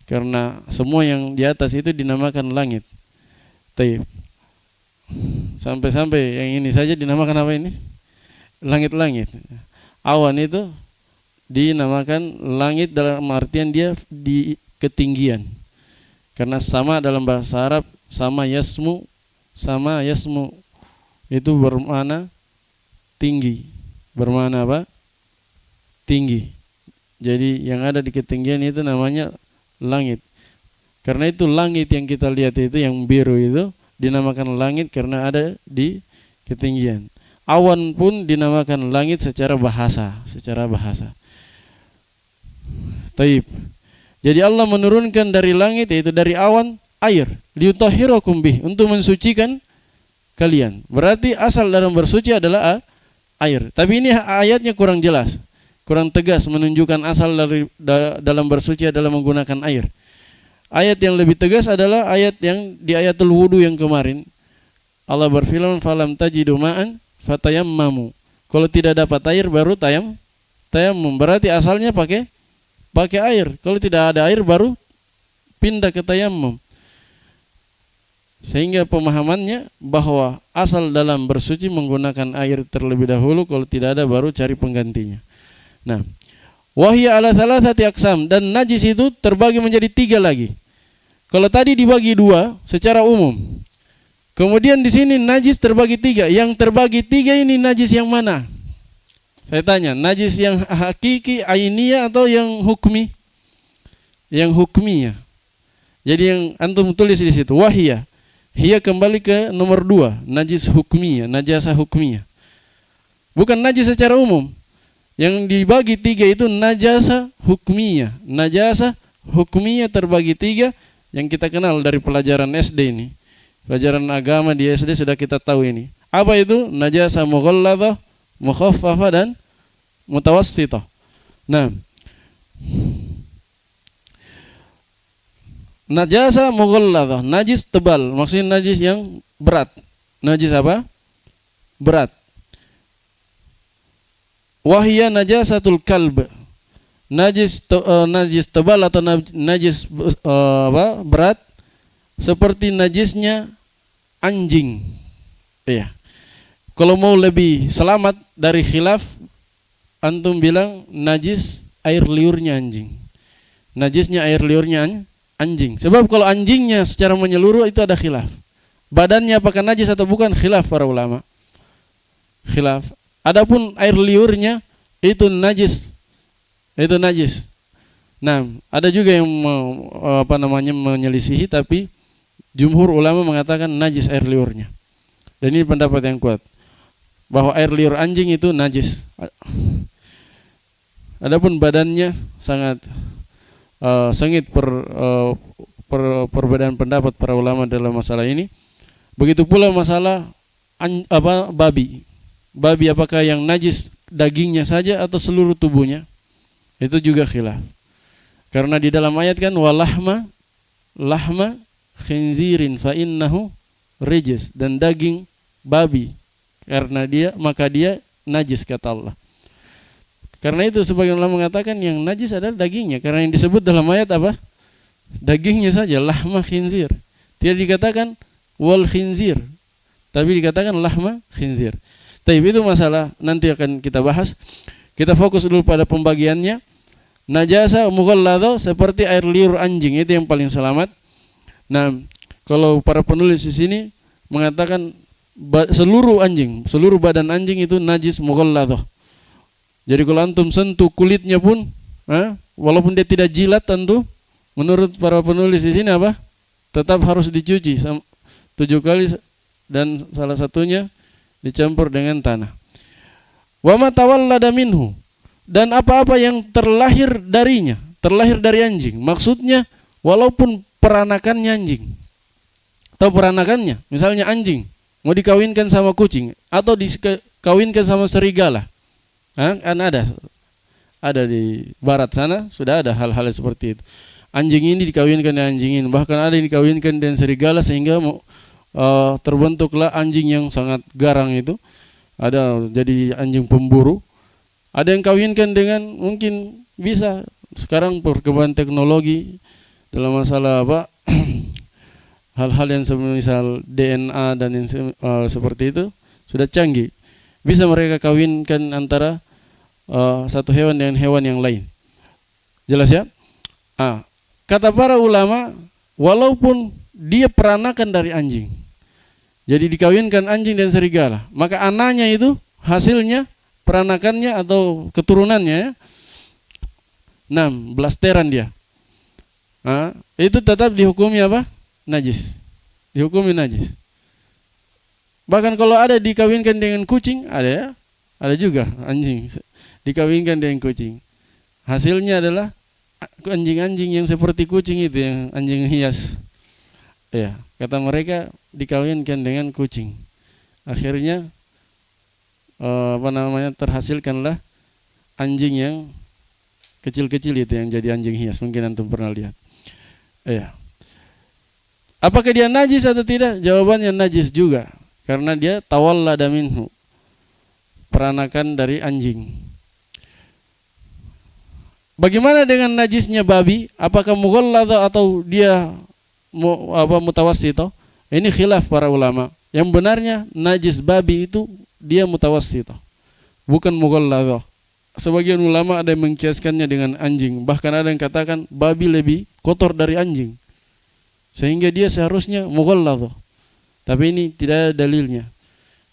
karena semua yang di atas itu dinamakan langit. Taib. Sampai-sampai yang ini saja dinamakan apa ini? Langit-langit. Awan itu dinamakan langit dalam artian dia di ketinggian. Karena sama dalam bahasa Arab, sama yasmu itu bermakna tinggi. Bermakna apa? Tinggi. Jadi yang ada di ketinggian itu namanya langit. Karena itu langit yang kita lihat itu yang biru itu dinamakan langit karena ada di ketinggian. Awan pun dinamakan langit secara bahasa. Taib. Jadi Allah menurunkan dari langit, yaitu dari awan, air, liyutahhirakum bih, untuk mensucikan kalian. Berarti asal dalam bersuci adalah air. Tapi ini ayatnya kurang jelas, kurang tegas menunjukkan asal dalam bersuci adalah menggunakan air. Ayat yang lebih tegas adalah ayat yang di ayatul wudu yang kemarin. Allah berfirman, falam tajidu ma'an fatayammamu. Kalau tidak dapat air baru tayammum. Berarti asalnya pakai air. Kalau tidak ada air baru pindah ke tayammum. Sehingga pemahamannya bahwa asal dalam bersuci menggunakan air terlebih dahulu, kalau tidak ada baru cari penggantinya. Nah, wahya ala thalathati aqsam, dan najis itu terbagi menjadi 3 lagi. Kalau tadi dibagi 2 secara umum. Kemudian di sini najis terbagi 3. Yang terbagi 3 ini najis yang mana? Saya tanya, najis yang hakiki, ainiyah, atau yang hukmi? Yang hukmiyah. Jadi yang antum tulis di situ, wahiyah. Dia kembali ke nomor 2, najis hukmiyah, najasa hukmiyah. Bukan najis secara umum. Yang dibagi 3 itu najasa hukmiyah. Najasa hukmiyah terbagi 3 yang kita kenal dari pelajaran SD ini. Pelajaran agama di SD sudah kita tahu ini. Apa itu? Najasa mughalladah, mukhaffafah dan mutawassithah. Nah, najasa mughalladah, najis tebal, maksudnya najis yang berat. Najis apa? Berat. Wahia najasatul kalb. Najis tebal atau najis berat seperti najisnya anjing. Iya. Kalau mau lebih selamat dari khilaf, antum bilang najis air liurnya anjing. Najisnya air liurnya anjing. Sebab kalau anjingnya secara menyeluruh itu ada khilaf. Badannya apakah najis atau bukan, khilaf para ulama. Khilaf. Adapun air liurnya itu najis. Itu najis. Nah, ada juga yang menyelisihi, tapi jumhur ulama mengatakan najis air liurnya. Dan ini pendapat yang kuat, bahwa air liur anjing itu najis. Adapun badannya sangat sengit perbedaan pendapat para ulama dalam masalah ini. Begitu pula masalah babi. Babi apakah yang najis dagingnya saja atau seluruh tubuhnya? Itu juga khilaf. Karena di dalam ayat kan walahma khinzirin fa innahu rijis, dan daging babi maka dia najis kata Allah. Karena itu sebagian ulama mengatakan yang najis adalah dagingnya, karena yang disebut dalam ayat apa? Dagingnya saja, lahma khinzir. Tidak dikatakan wal khinzir, tapi dikatakan lahma khinzir. Tapi itu masalah nanti akan kita bahas. Kita fokus dulu pada pembagiannya. Najasa mughalladah seperti air liur anjing, itu yang paling selamat. Nah, kalau para penulis di sini mengatakan seluruh badan anjing itu najis mughalladah. Jadi kalau antum sentuh kulitnya pun, walaupun dia tidak jilat tentu, menurut para penulis di sini apa? Tetap harus dicuci 7 kali, dan salah satunya dicampur dengan tanah. Wa ma tawallada minhu, dan apa-apa yang terlahir darinya, terlahir dari anjing. Maksudnya walaupun peranakannya anjing atau peranakannya, misalnya anjing mau dikawinkan sama kucing atau dikawinkan sama serigala. Kan ada di barat sana sudah ada hal-hal seperti itu. Anjing ini dikawinkan dengan anjing ini, bahkan ada yang dikawinkan dengan serigala sehingga terbentuklah anjing yang sangat garang itu. Ada jadi anjing pemburu. Ada yang kawinkan dengan, mungkin bisa sekarang perkembangan teknologi dalam masalah hal-hal yang semisal DNA dan yang seperti itu sudah canggih. Bisa mereka kawinkan antara satu hewan dengan hewan yang lain. Jelas ya? Kata para ulama, walaupun dia peranakan dari anjing, jadi dikawinkan anjing dan serigala, maka anaknya itu hasilnya peranakannya atau keturunannya 6 blasteran dia. Itu tetap dihukumi apa? Najis. Dihukumi najis. Bahkan kalau ada dikawinkan dengan kucing, ada juga anjing dikawinkan dengan kucing. Hasilnya adalah anjing-anjing yang seperti kucing itu, yang anjing hias. Ya, kata mereka dikawinkan dengan kucing. Akhirnya terhasilkanlah anjing yang kecil-kecil itu yang jadi anjing hias. Mungkin antum pernah lihat. Ya. Apakah dia najis atau tidak? Jawabannya najis juga, karena dia tawallada minhu, peranakan dari anjing. Bagaimana dengan najisnya babi? Apakah mughalladah atau dia mutawassithah? Ini khilaf para ulama. Yang benarnya najis babi itu dia mutawassithah, bukan mughalladah. Sebagian ulama ada yang mengkiaskannya dengan anjing. Bahkan ada yang katakan babi lebih kotor dari anjing, sehingga dia seharusnya mughalladah. Tapi ini tidak ada dalilnya.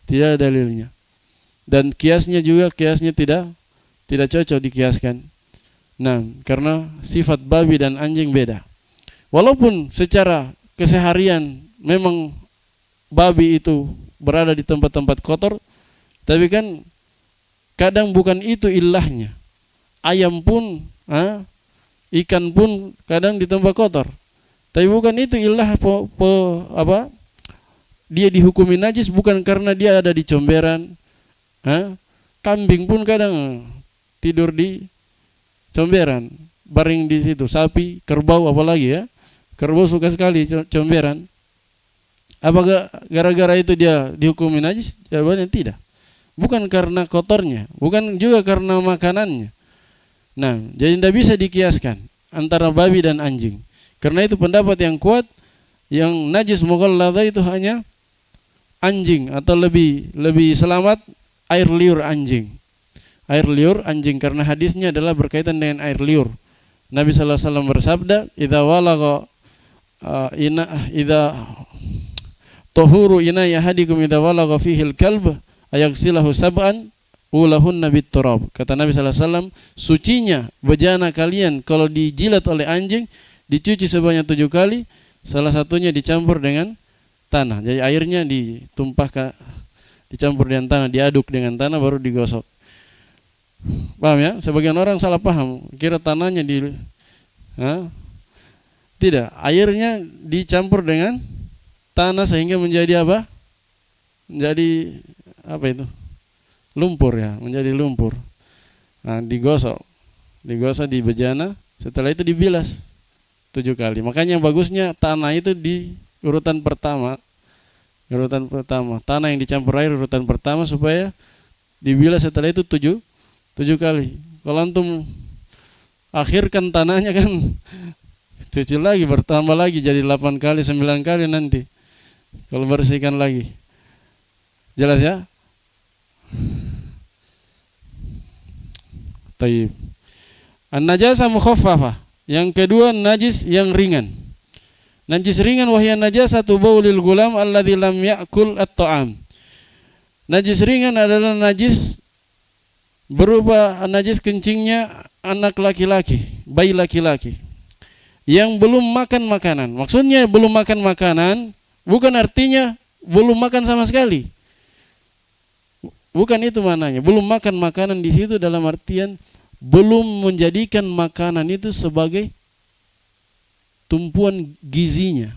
Tidak ada dalilnya. Dan kiasnya tidak cocok dikiaskan. Nah, karena sifat babi dan anjing beda. Walaupun secara keseharian memang babi itu berada di tempat-tempat kotor, tapi kan kadang bukan itu ilahnya. Ayam pun, ikan pun kadang di tempat kotor. Tapi bukan itu ilah dia dihukumi najis bukan karena dia ada di comberan. Kambing pun kadang tidur di comberan, baring di situ. Sapi, kerbau apalagi ya. Kerbau suka sekali comberan. Apakah gara-gara itu dia dihukumi najis? Jawabannya tidak. Bukan karena kotornya, bukan juga karena makanannya. Nah, jadi tidak bisa dikiaskan antara babi dan anjing. Karena itu pendapat yang kuat, yang najis mughalladha itu hanya anjing, atau lebih selamat air liur anjing. Air liur anjing, karena hadisnya adalah berkaitan dengan air liur. Nabi sallallahu alaihi wasallam bersabda, "Idza walagha idza tahuru ina yahadikum idza walagha fihi al-kalb ayaghsilahu sab'an ulahunna bit-turab." Kata Nabi sallallahu alaihi wasallam, sucinya bejana kalian kalau dijilat oleh anjing dicuci sebanyak 7 kali, salah satunya dicampur dengan tanah. Jadi airnya ditumpahkan, dicampur dengan tanah, diaduk dengan tanah baru digosok. Paham ya? Sebagian orang salah paham, kira tanahnya tidak, airnya dicampur dengan tanah sehingga menjadi apa? Menjadi apa itu? Lumpur ya, menjadi lumpur. Nah, digosok di bejana, setelah itu dibilas 7 kali. Makanya yang bagusnya tanah itu di urutan pertama. Tanah yang dicampur air urutan pertama supaya dibilas setelah itu 7 kali. Kalau antum akhirkan tanahnya kan cuci lagi, bertambah lagi jadi 8 kali, 9 kali nanti kalau bersihkan lagi. Jelas ya? Taib. An-najasa mukhaffafah. Yang kedua, najis yang ringan. Najis ringan wahya najasatu baulil gulam alladzi lam ya'kul at-ta'am. Najis ringan adalah najis berupa najis kencingnya anak laki-laki, bayi laki-laki yang belum makan makanan. Maksudnya belum makan makanan bukan artinya belum makan sama sekali. Bukan itu maknanya. Belum makan makanan di situ dalam artian belum menjadikan makanan itu sebagai tumpuan gizinya.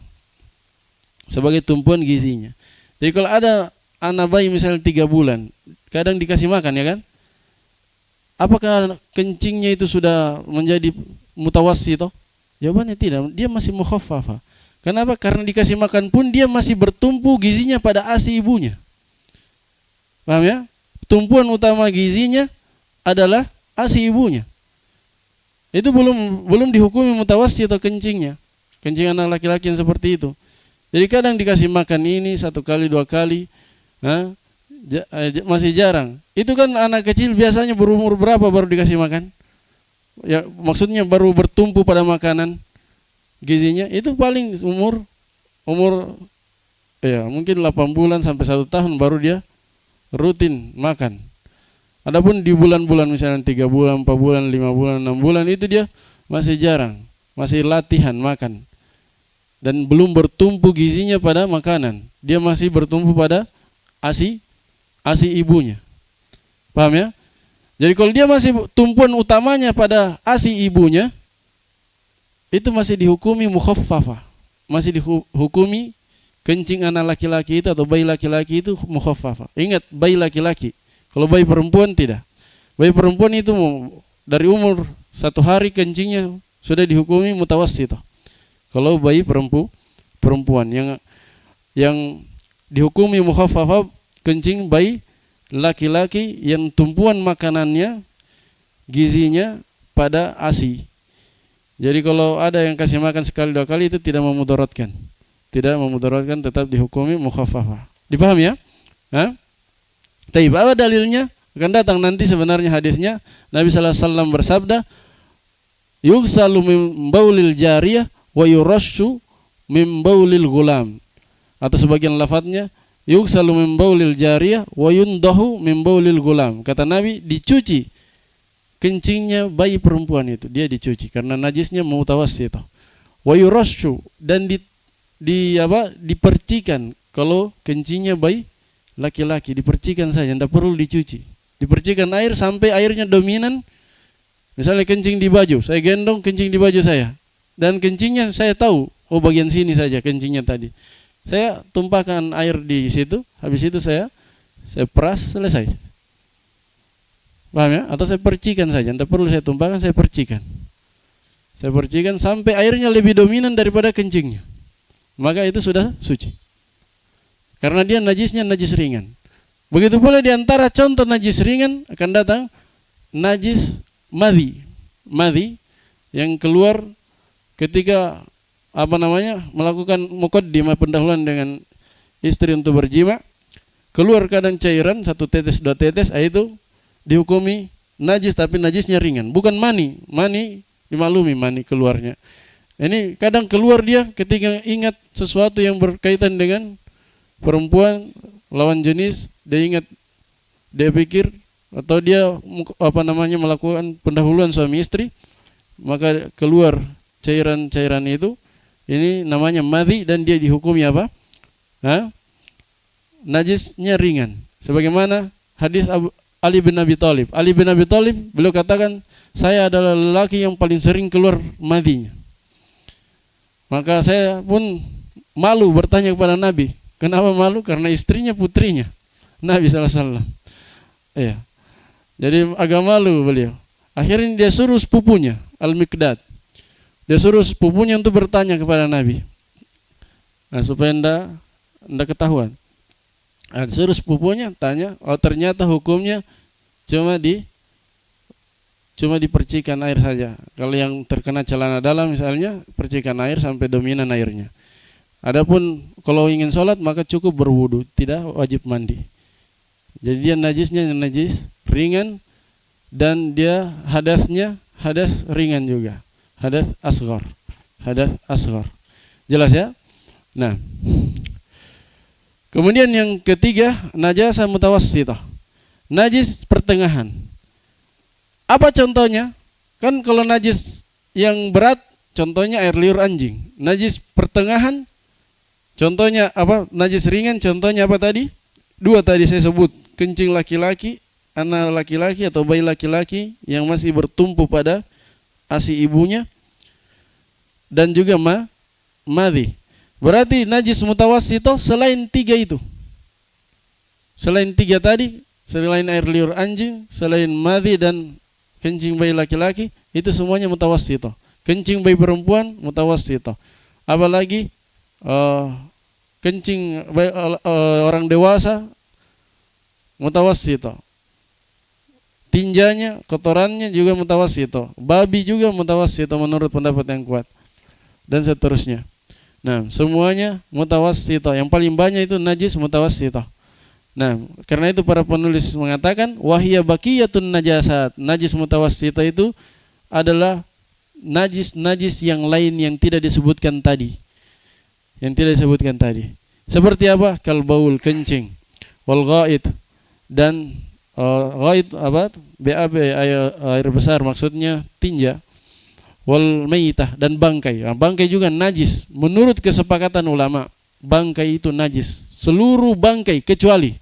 Sebagai tumpuan gizinya. Jadi kalau ada anak bayi misalnya 3 bulan, kadang dikasih makan ya kan? Apakah kencingnya itu sudah menjadi mutawassithah? Jawabannya tidak, dia masih mukhaffafah. Kenapa? Karena dikasih makan pun dia masih bertumpu gizinya pada ASI ibunya. Paham ya? Tumpuan utama gizinya adalah ASI ibunya. Itu belum dihukumi mutawassithah atau kencingnya. Kencing anak laki-laki yang seperti itu. Jadi kadang dikasih makan ini 1 kali 2 kali, masih jarang. Itu kan anak kecil biasanya berumur berapa baru dikasih makan? Ya, maksudnya baru bertumpu pada makanan gizinya itu paling umur ya mungkin 8 bulan sampai 1 tahun baru dia rutin makan. Adapun di bulan-bulan misalnya 3 bulan, 4 bulan, 5 bulan, 6 bulan itu dia masih jarang, masih latihan makan. Dan belum bertumpu gizinya pada makanan. Dia masih bertumpu pada ASI ibunya. Paham ya? Jadi kalau dia masih tumpuan utamanya pada ASI ibunya, itu masih dihukumi mukhaffafah. Masih dihukumi kencing anak laki-laki itu atau bayi laki-laki itu mukhaffafah. Ingat, bayi laki-laki. Kalau bayi perempuan tidak. Bayi perempuan itu dari umur 1 hari kencingnya sudah dihukumi mutawassithah. Kalau bayi perempuan yang dihukumi mukhaffafah kencing bayi laki-laki yang tumpuan makanannya gizinya pada ASI. Jadi kalau ada yang kasih makan 1 kali 2 kali itu tidak memudaratkan. Tidak memudaratkan, tetap dihukumi mukhaffafah. Dipahami ya? Taib, apa dalilnya? Akan datang nanti sebenarnya hadisnya. Nabi sallallahu alaihi wasallam bersabda, "Yughsalu min baulil jariyah wa yurashu min baulil gulam." Atau sebagian lafadznya, "Yughsalu min baulil jariyah wa yundahu min baulil gulam." Kata Nabi, dicuci kencingnya bayi perempuan itu, dia dicuci karena najisnya mutawassithah. Wa yurashu, dan dipercikan kalau kencingnya bayi laki-laki, dipercikan saja, tidak perlu dicuci. Dipercikan air sampai airnya dominan. Misalnya kencing di baju, saya gendong kencing di baju saya, dan kencingnya saya tahu, oh bagian sini saja kencingnya tadi. Saya tumpahkan air di situ, habis itu saya peras, selesai. Paham ya? Atau saya percikan saja, tidak perlu saya tumpahkan, saya percikan. Saya percikan sampai airnya lebih dominan daripada kencingnya. Maka itu sudah suci. Karena dia najisnya najis ringan. Begitu pula di antara contoh najis ringan akan datang najis madhi. Madhi yang keluar ketika melakukan muqaddimah pendahuluan dengan istri untuk berjima, keluar kadang cairan 1 tetes 2 tetes, itu dihukumi najis, tapi najisnya ringan, bukan mani. Mani dimaklumi mani keluarnya. Ini kadang keluar dia ketika ingat sesuatu yang berkaitan dengan perempuan lawan jenis, dia ingat, dia pikir, atau dia melakukan pendahuluan suami istri, maka keluar cairan-cairan itu. Ini namanya madhi dan dia dihukumi apa? Najisnya ringan. Sebagaimana hadis Ali bin Abi Thalib. Ali bin Abi Thalib beliau katakan, saya adalah lelaki yang paling sering keluar madhinya. Maka saya pun malu bertanya kepada Nabi. Kenapa malu? Karena istrinya putrinya Nabi SAW. Iya. Jadi agak malu beliau. Akhirnya dia suruh sepupunya Al-Miqdad. Dia suruh sepupunya untuk bertanya kepada Nabi. Nah, supaya ndak ketahuan. Nah, disuruh sepupunya tanya, oh ternyata hukumnya cuma dipercikan air saja. Kalau yang terkena celana dalam misalnya, percikan air sampai dominan airnya. Adapun kalau ingin sholat maka cukup berwudu, tidak wajib mandi. Jadi dia najisnya najis ringan, dan dia hadasnya hadas ringan juga. Hadas asghar. Jelas ya? Nah, kemudian yang ketiga, najasa mutawassithah. Najis pertengahan. Apa contohnya? Kan kalau najis yang berat, contohnya air liur anjing. Najis pertengahan, contohnya apa? Najis ringan, contohnya apa tadi? 2 tadi saya sebut. Kencing laki-laki, anak laki-laki atau bayi laki-laki yang masih bertumpu pada ASI ibunya, dan juga madhi. Berarti najis mutawassithah selain 3 itu. Selain 3 tadi, selain air liur anjing, selain madhi dan kencing bayi laki-laki, itu semuanya mutawassithah. Kencing bayi perempuan mutawassithah. Apalagi kencing bayi, orang dewasa mutawassithah. Tinjanya, kotorannya juga mutawassithah. Babi juga mutawassithah menurut pendapat yang kuat. Dan seterusnya. Nah, semuanya mutawassithah. Yang paling banyak itu najis mutawassithah. Nah, karena itu para penulis mengatakan wahiyya baqiyatun najasat. Najis mutawassithah itu adalah najis-najis yang lain yang tidak disebutkan tadi. Yang tidak disebutkan tadi. Seperti apa? Kal baul, kencing, wal ghaid, dan ghaid apa? BAB air besar, maksudnya tinja. Wal maitah, dan bangkai. Nah, bangkai juga najis. Menurut kesepakatan ulama, bangkai itu najis. Seluruh bangkai kecuali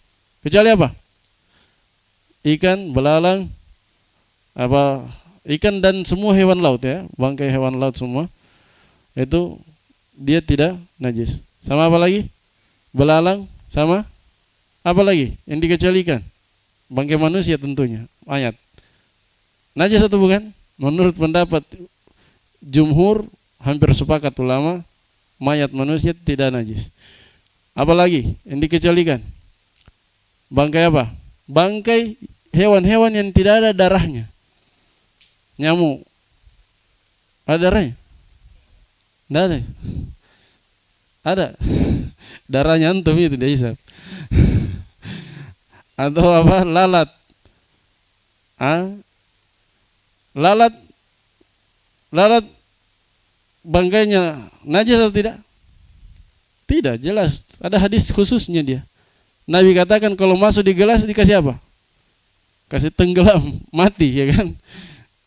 apa? Ikan, belalang, ikan dan semua hewan laut ya. Bangkai hewan laut semua itu dia tidak najis. Sama apa lagi? Belalang, sama apa lagi yang dikecualikan? Bangkai manusia tentunya, mayat. Najis atau bukan? Menurut pendapat jumhur, hampir sepakat ulama, mayat manusia tidak najis. Apalagi yang dikecualikan? Bangkai apa? Bangkai hewan-hewan yang tidak ada darahnya. Nyamuk. Ada darahnya? Tidak ada. Ada. Darahnya antum itu dia hisap. Atau apa? Lalat. Lalat bangkainya najis atau tidak? Tidak, jelas. Ada hadis khususnya dia. Nabi katakan kalau masuk di gelas dikasih apa? Kasih tenggelam, mati ya kan?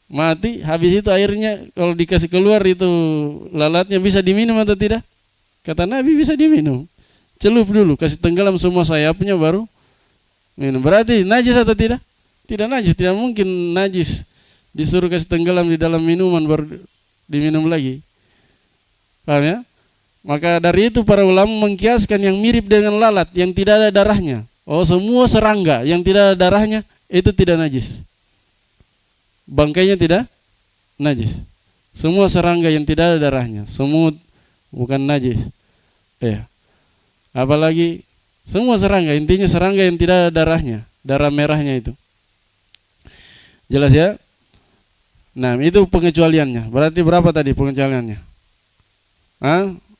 Mati, habis itu airnya kalau dikasih keluar itu lalatnya bisa diminum atau tidak? Kata Nabi bisa diminum. celup dulu, kasih tenggelam semua sayapnya baru minum. Berarti najis atau tidak? Tidak najis, tidak mungkin najis disuruh kasih tenggelam di dalam minuman baru diminum lagi. Paham ya? Maka dari itu para ulama mengkiaskan yang mirip dengan lalat yang tidak ada darahnya. Oh, semua serangga yang tidak ada darahnya itu tidak najis. Bangkainya tidak najis. Semua serangga yang tidak ada darahnya, semut bukan najis. Ya. Apalagi semua serangga, intinya serangga yang tidak ada darahnya, darah merahnya itu. Jelas ya? Nah, itu pengecualiannya. Berarti berapa tadi pengecualiannya?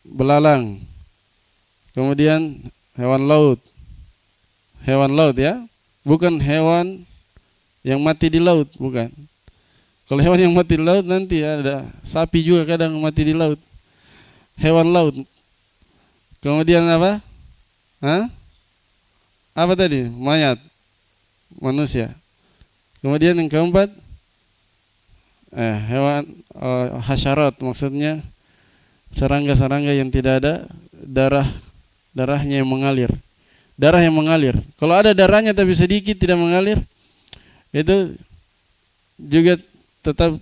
Belalang. Kemudian hewan laut. Hewan laut ya, bukan hewan yang mati di laut, bukan. Kalau hewan yang mati di laut nanti ada sapi juga kadang mati di laut. Hewan laut. Kemudian apa? Apa tadi? Mayat. Manusia. Kemudian yang keempat, hewan hasyarat, maksudnya serangga-serangga yang tidak ada darahnya yang mengalir. Darah yang mengalir. Kalau ada darahnya tapi sedikit tidak mengalir, itu juga tetap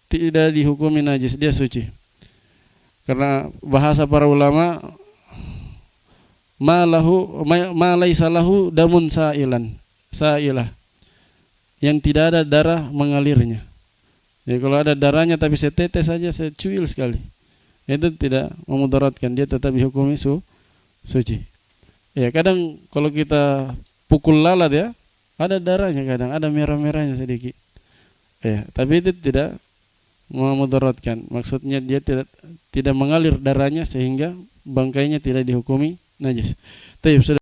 tidak dihukumi najis, dia suci. Karena bahasa para ulama, ma laisa lahu damun sa'ilah, yang tidak ada darah mengalirnya. Jadi kalau ada darahnya tapi setetes saja, secuil sekali, itu tidak memudaratkan, dia tetap dihukumi suci. Ya, kadang kalau kita pukul lalat ya, ada darahnya, kadang ada merah-merahnya sedikit. Ya, tapi itu tidak memudaratkan. Maksudnya dia tidak mengalir darahnya sehingga bangkainya tidak dihukumi najis. Taib,